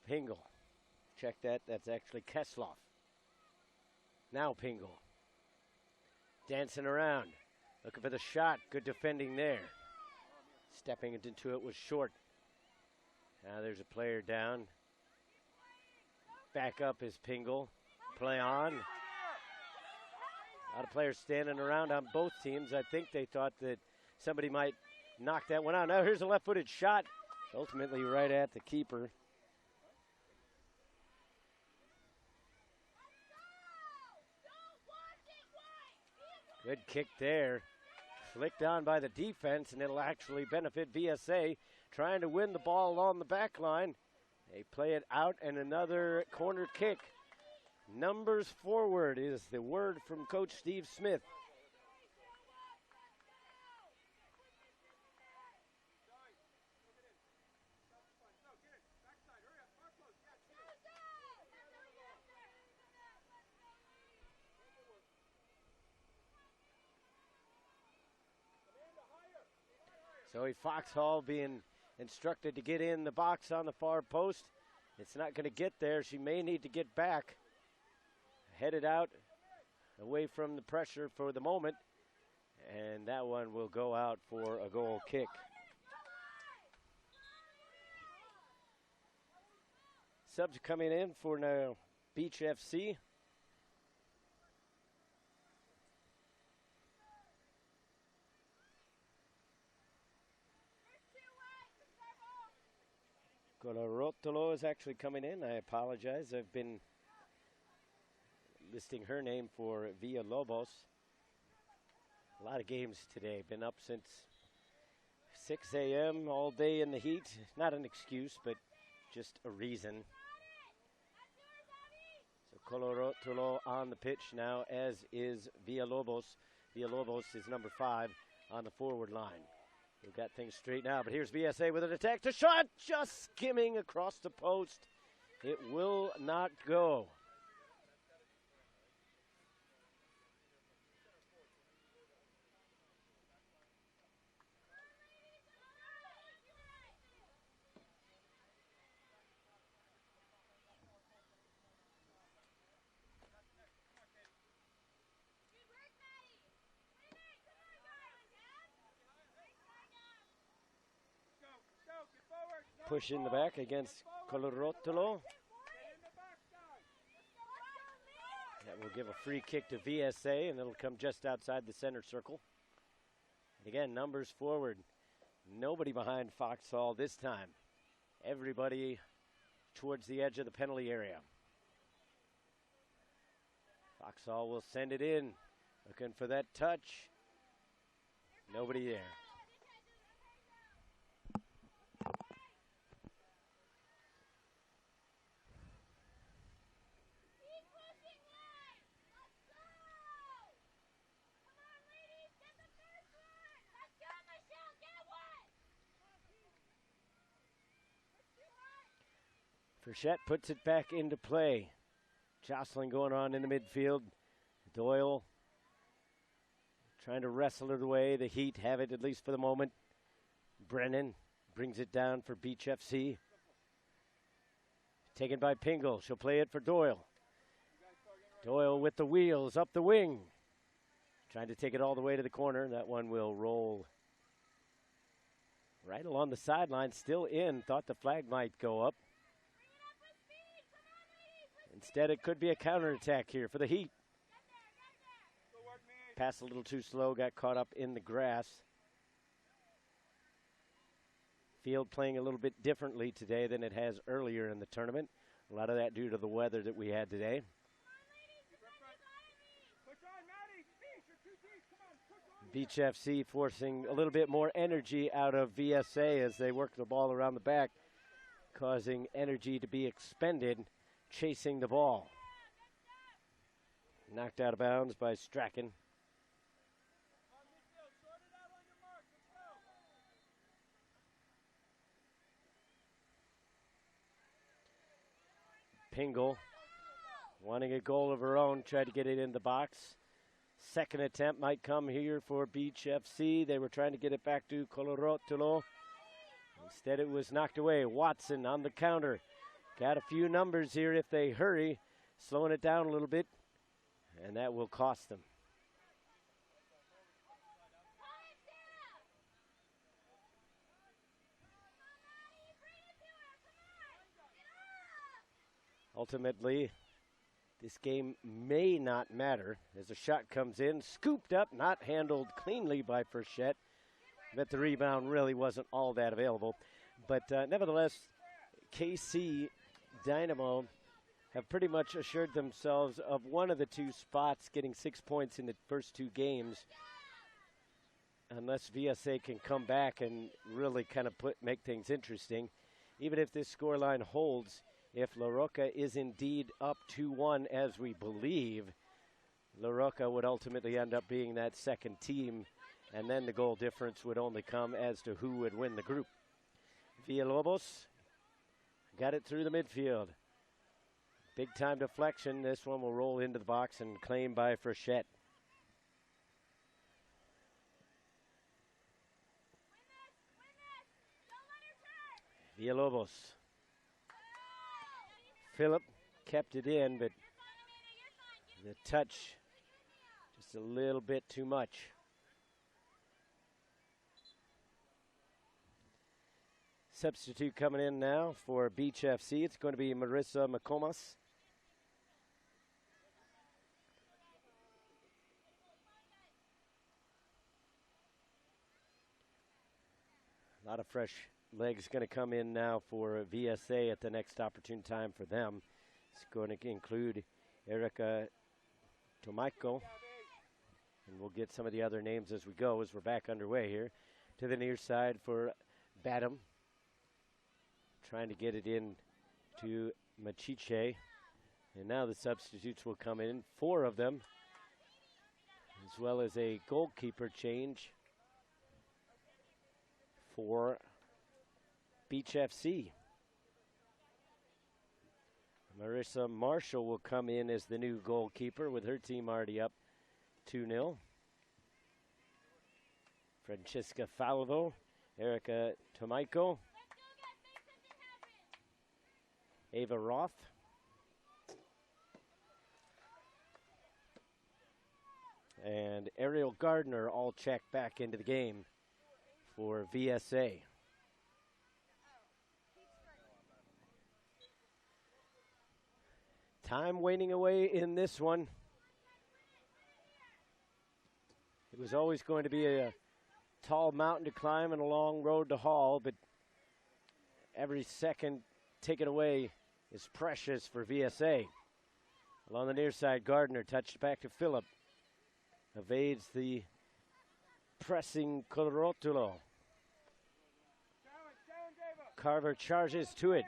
Pingle. Check that. That's actually Kesloff. Now Pingle. Dancing around. Looking for the shot. Good defending there. Stepping into it was short. Now there's a player down. Back up is Pingle. Play on. A lot of players standing around on both teams. I think they thought that somebody might knock that one out. Now here's a left-footed shot. Ultimately right at the keeper. Good kick there. Flicked on by the defense, and it'll actually benefit VSA. Trying to win the ball along the back line. They play it out, and another corner kick. Numbers forward is the word from Coach Steve Smith. Zoe Foxhall being instructed to get in the box on the far post. It's not going to get there. She may need to get back. Headed out away from the pressure for the moment. And that one will go out for a goal kick. Subs coming in for now Beach FC. Colorotolo is actually coming in. I apologize. I've been listing her name for Villalobos. A lot of games today. Been up since 6 a.m. all day in the heat. Not an excuse, but just a reason. So Colorotolo on the pitch now, as is Villalobos. Villalobos is number 5 on the forward line. We've got things straight now, but here's VSA with an attack to shot, just skimming across the post. It will not go. Push in the back against Colorotolo. That will give a free kick to VSA, and it'll come just outside the center circle. And again, numbers forward. Nobody behind Foxhall this time. Everybody towards the edge of the penalty area. Foxhall will send it in. Looking for that touch. Nobody there. Frechette puts it back into play. Jostling going on in the midfield. Doyle trying to wrestle it away. The Heat have it, at least for the moment. Brennan brings it down for Beach FC. Taken by Pingle. She'll play it for Doyle. Doyle with the wheels up the wing. Trying to take it all the way to the corner. That one will roll right along the sideline. Still in. Thought the flag might go up. Instead, it could be a counterattack here for the Heat. Pass a little too slow, got caught up in the grass. Field playing a little bit differently today than it has earlier in the tournament. A lot of that due to the weather that we had today. Beach FC forcing a little bit more energy out of VSA as they work the ball around the back, causing energy to be expended chasing the ball. Knocked out of bounds by Strachan. Pingle wanting a goal of her own, tried to get it in the box. Second attempt might come here for Beach FC. They were trying to get it back to Colorotolo. Instead, it was knocked away. Watson on the counter. Got a few numbers here if they hurry, slowing it down a little bit, and that will cost them. Ultimately, this game may not matter as a shot comes in, scooped up, not handled cleanly by Frechette. But the rebound really wasn't all that available. But nevertheless, KC Dynamo have pretty much assured themselves of one of the two spots, getting 6 points in the first two games. Unless VSA can come back and really kind of make things interesting. Even if this scoreline holds, if La Roca is indeed up 2-1 as we believe, La Roca would ultimately end up being that second team, and then the goal difference would only come as to who would win the group. Villalobos got it through the midfield. Big time deflection. This one will roll into the box and claimed by Frechette. Villalobos. Phillip kept it in, but the touch just a little bit too much. Substitute coming in now for Beach FC. It's going to be Marissa McComas. A lot of fresh legs going to come in now for VSA at the next opportune time for them. It's going to include Erica Tomiko. And we'll get some of the other names as we go, as we're back underway here. To the near side for Badham. Trying to get it in to Machiche. And now the substitutes will come in, 4 of them, as well as a goalkeeper change for Beach FC. Marissa Marshall will come in as the new goalkeeper with her team already up 2-0. Francesca Falvo, Erica Tomiko, Ava Roth, and Ariel Gardner all checked back into the game for VSA. Time waning away in this one. It was always going to be a tall mountain to climb and a long road to haul, but every second taken away is precious for VSA. Along the near side, Gardner touched back to Phillip. Evades the pressing Colorotulo. Carver charges to it.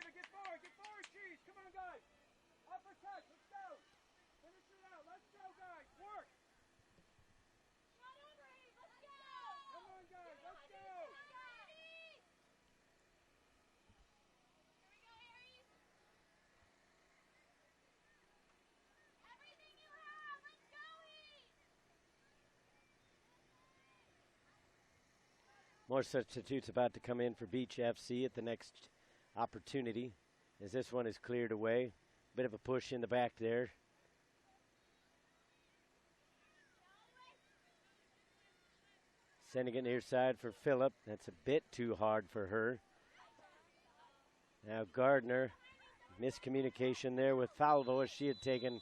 More substitutes about to come in for Beach FC at the next opportunity as this one is cleared away. Bit of a push in the back there. Sending it near side for Phillip. That's a bit too hard for her. Now Gardner, miscommunication there with Falvo as she had taken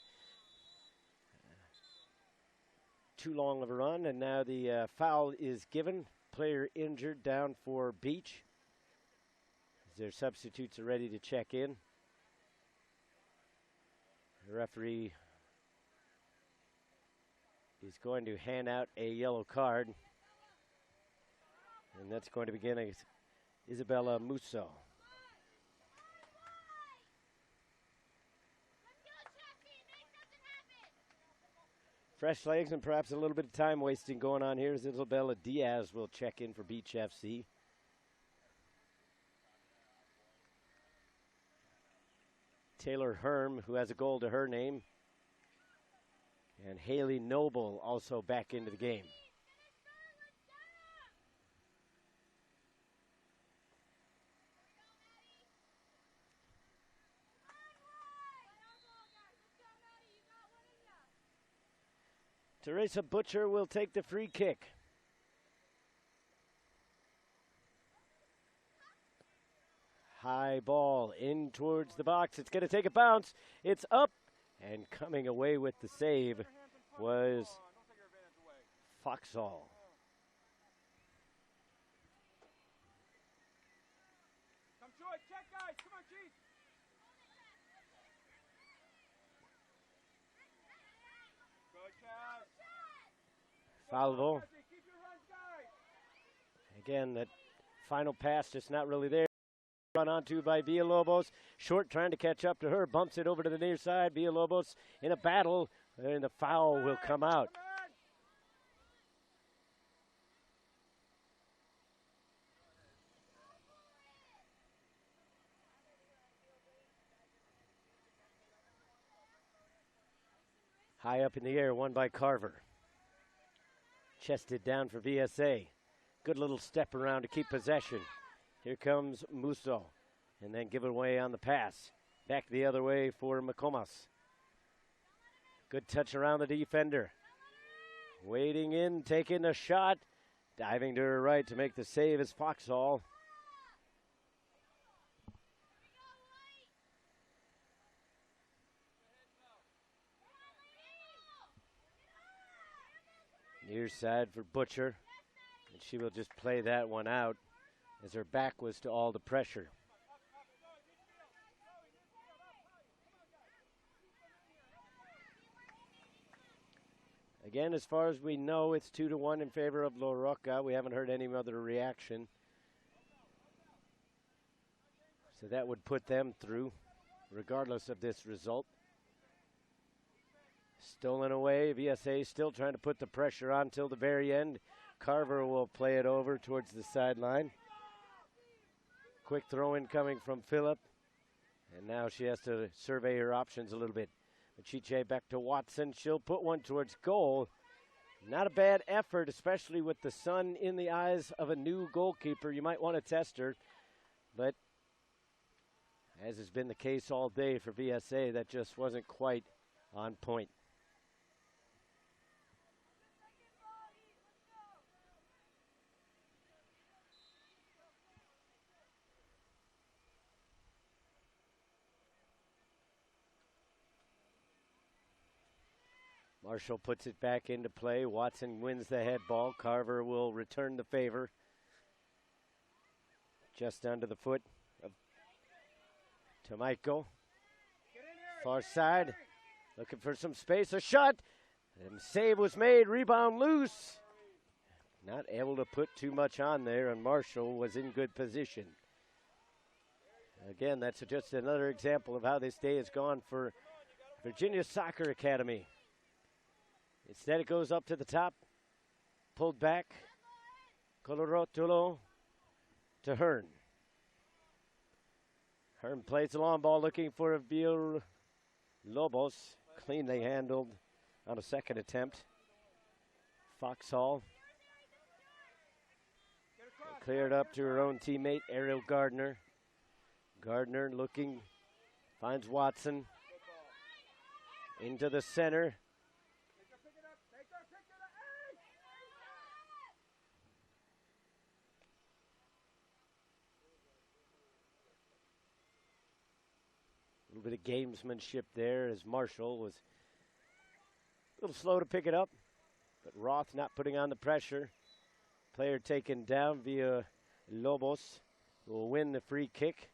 too long of a run, and now the foul is given. Player injured down for Beach. As their substitutes are ready to check in. The referee is going to hand out a yellow card. And that's going to begin as Isabella Musso. Fresh legs and perhaps a little bit of time wasting going on here as Isabella Diaz will check in for Beach FC. Taylor Herm, who has a goal to her name, And Haley Noble also back into the game. Teresa Butcher will take the free kick. High ball in towards the box. It's going to take a bounce. It's up, and coming away with the save was Foxall. Come Troy, check guys. Come on, Chief. Good pass. Foulable. Keep your runs, guys. Again, that final pass just not really there. Run onto by Villalobos. Short trying to catch up to her. Bumps it over to the near side. Villalobos in a battle. And the foul will come out. High up in the air, won by Carver. Chested down for VSA. Good little step around to keep possession. Here comes Musso. And then give it away on the pass. Back the other way for McComas. Good touch around the defender. Wading in, taking a shot. Diving to her right to make the save is Foxall. Near side for Butcher. And she will just play that one out as her back was to all the pressure. Again, as far as we know, it's 2-1 in favor of La Rocca. We haven't heard any other reaction. So that would put them through, regardless of this result. Stolen away. VSA still trying to put the pressure on till the very end. Carver will play it over towards the sideline. Quick throw in coming from Phillip. And now she has to survey her options a little bit. Machiche back to Watson. She'll put one towards goal. Not a bad effort, especially with the sun in the eyes of a new goalkeeper. You might want to test her. But as has been the case all day for VSA, that just wasn't quite on point. Marshall puts it back into play. Watson wins the head ball. Carver will return the favor. Just under the foot of Tomaiko. Far side. Looking for some space. A shot. And save was made. Rebound loose. Not able to put too much on there, and Marshall was in good position. Again, that's just another example of how this day has gone for Virginia Soccer Academy. Instead, it goes up to the top. Pulled back. Colorotulo to Hearn. Hearn plays the long ball looking for Villalobos. Cleanly handled on a second attempt. Foxall. Cleared up to her own teammate, Ariel Gardner. Gardner looking, finds Watson. Into the center. A little bit of gamesmanship there as Marshall was a little slow to pick it up, but Roth not putting on the pressure. Player taken down via Lobos, who will win the free kick.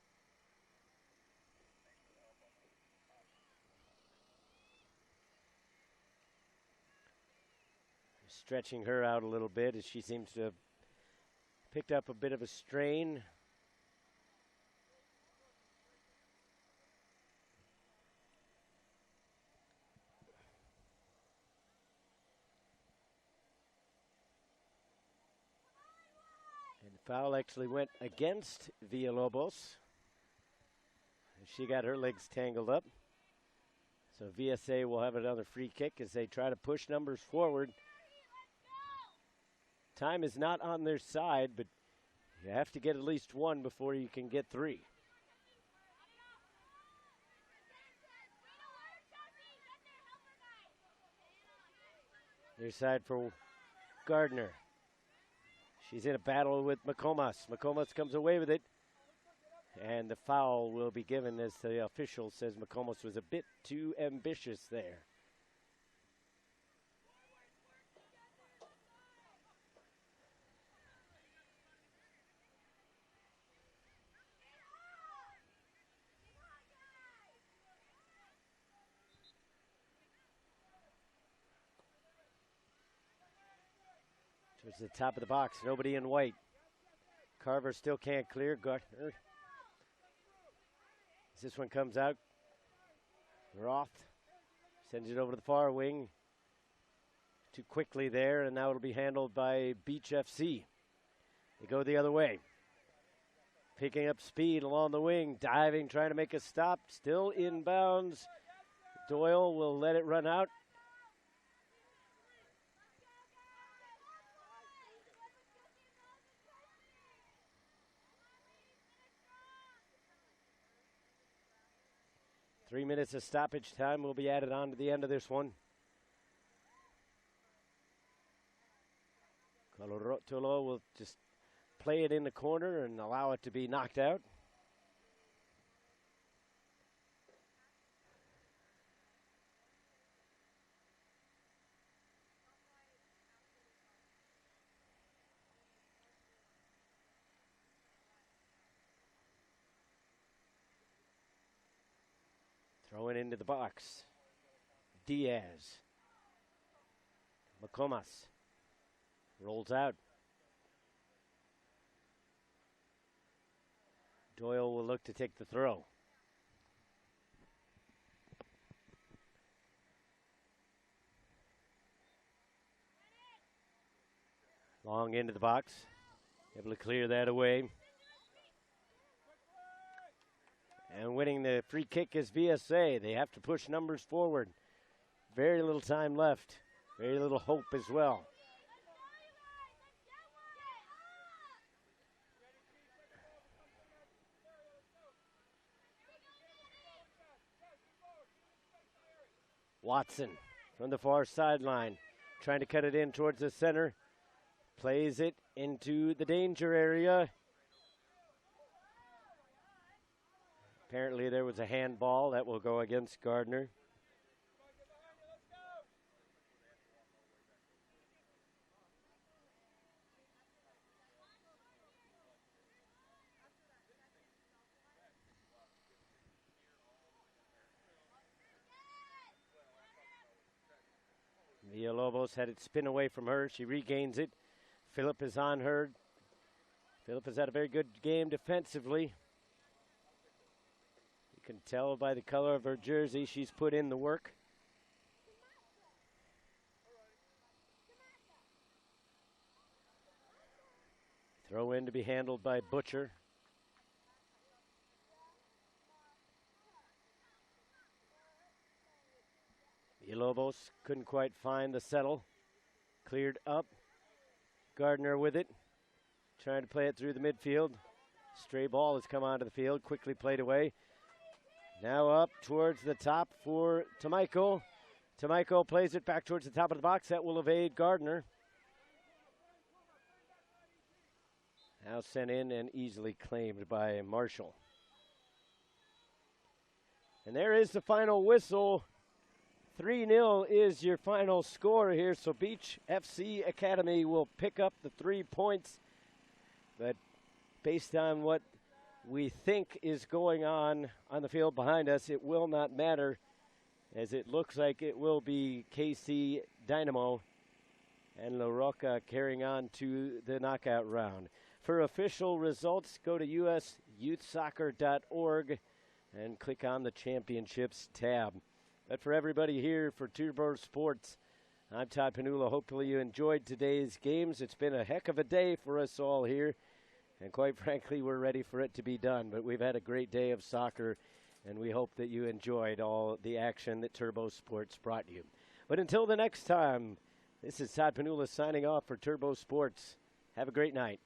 Stretching her out a little bit as she seems to have picked up a bit of a strain. Foul actually went against Villalobos. She got her legs tangled up. So VSA will have another free kick as they try to push numbers forward. Time is not on their side, but you have to get at least one before you can get three. Near side for Gardner. She's in a battle with McComas. McComas comes away with it. And the foul will be given as the official says McComas was a bit too ambitious there. Towards the top of the box, nobody in white. Carver still can't clear. Gardner. As this one comes out, Roth sends it over to the far wing. Too quickly there, and now it'll be handled by Beach FC. They go the other way. Picking up speed along the wing, diving, trying to make a stop. Still inbounds. Doyle will let it run out. Three minutes of stoppage time will be added on to the end of this one. Colorotolo will just play it in the corner and allow it to be knocked out. Throw it into the box. Diaz. McComas rolls out. Doyle will look to take the throw. Long into the box. Able to clear that away. And winning the free kick is VSA. They have to push numbers forward. Very little time left. Very little hope as well. Watson from the far sideline, trying to cut it in towards the center. Plays it into the danger area. Apparently there was a handball that will go against Gardner. Villalobos had it spin away from her. She regains it. Phillip is on her. Phillip has had a very good game defensively. You can tell by the color of her jersey she's put in the work. Throw in to be handled by Butcher. Villalobos couldn't quite find the settle. Cleared up. Gardner with it. Trying to play it through the midfield. Stray ball has come onto the field. Quickly played away. Now up towards the top for Tomaiko. Tomaiko plays it back towards the top of the box. That will evade Gardner. Now sent in and easily claimed by Marshall. And there is the final whistle. 3-0 is your final score here, so Beach FC Academy will pick up the 3 points. But based on what we think is going on the field behind us, it will not matter, as it looks like it will be KC Dynamo and La Roca carrying on to the knockout round. For official results, go to usyouthsoccer.org and click on the Championships tab. But for everybody here for Turbo Sports, I'm Todd Panula. Hopefully you enjoyed today's games. It's been a heck of a day for us all here, and quite frankly, we're ready for it to be done. But we've had a great day of soccer, And we hope that you enjoyed all the action that Turbo Sports brought you. But until the next time, this is Todd Panula signing off for Turbo Sports. Have a great night.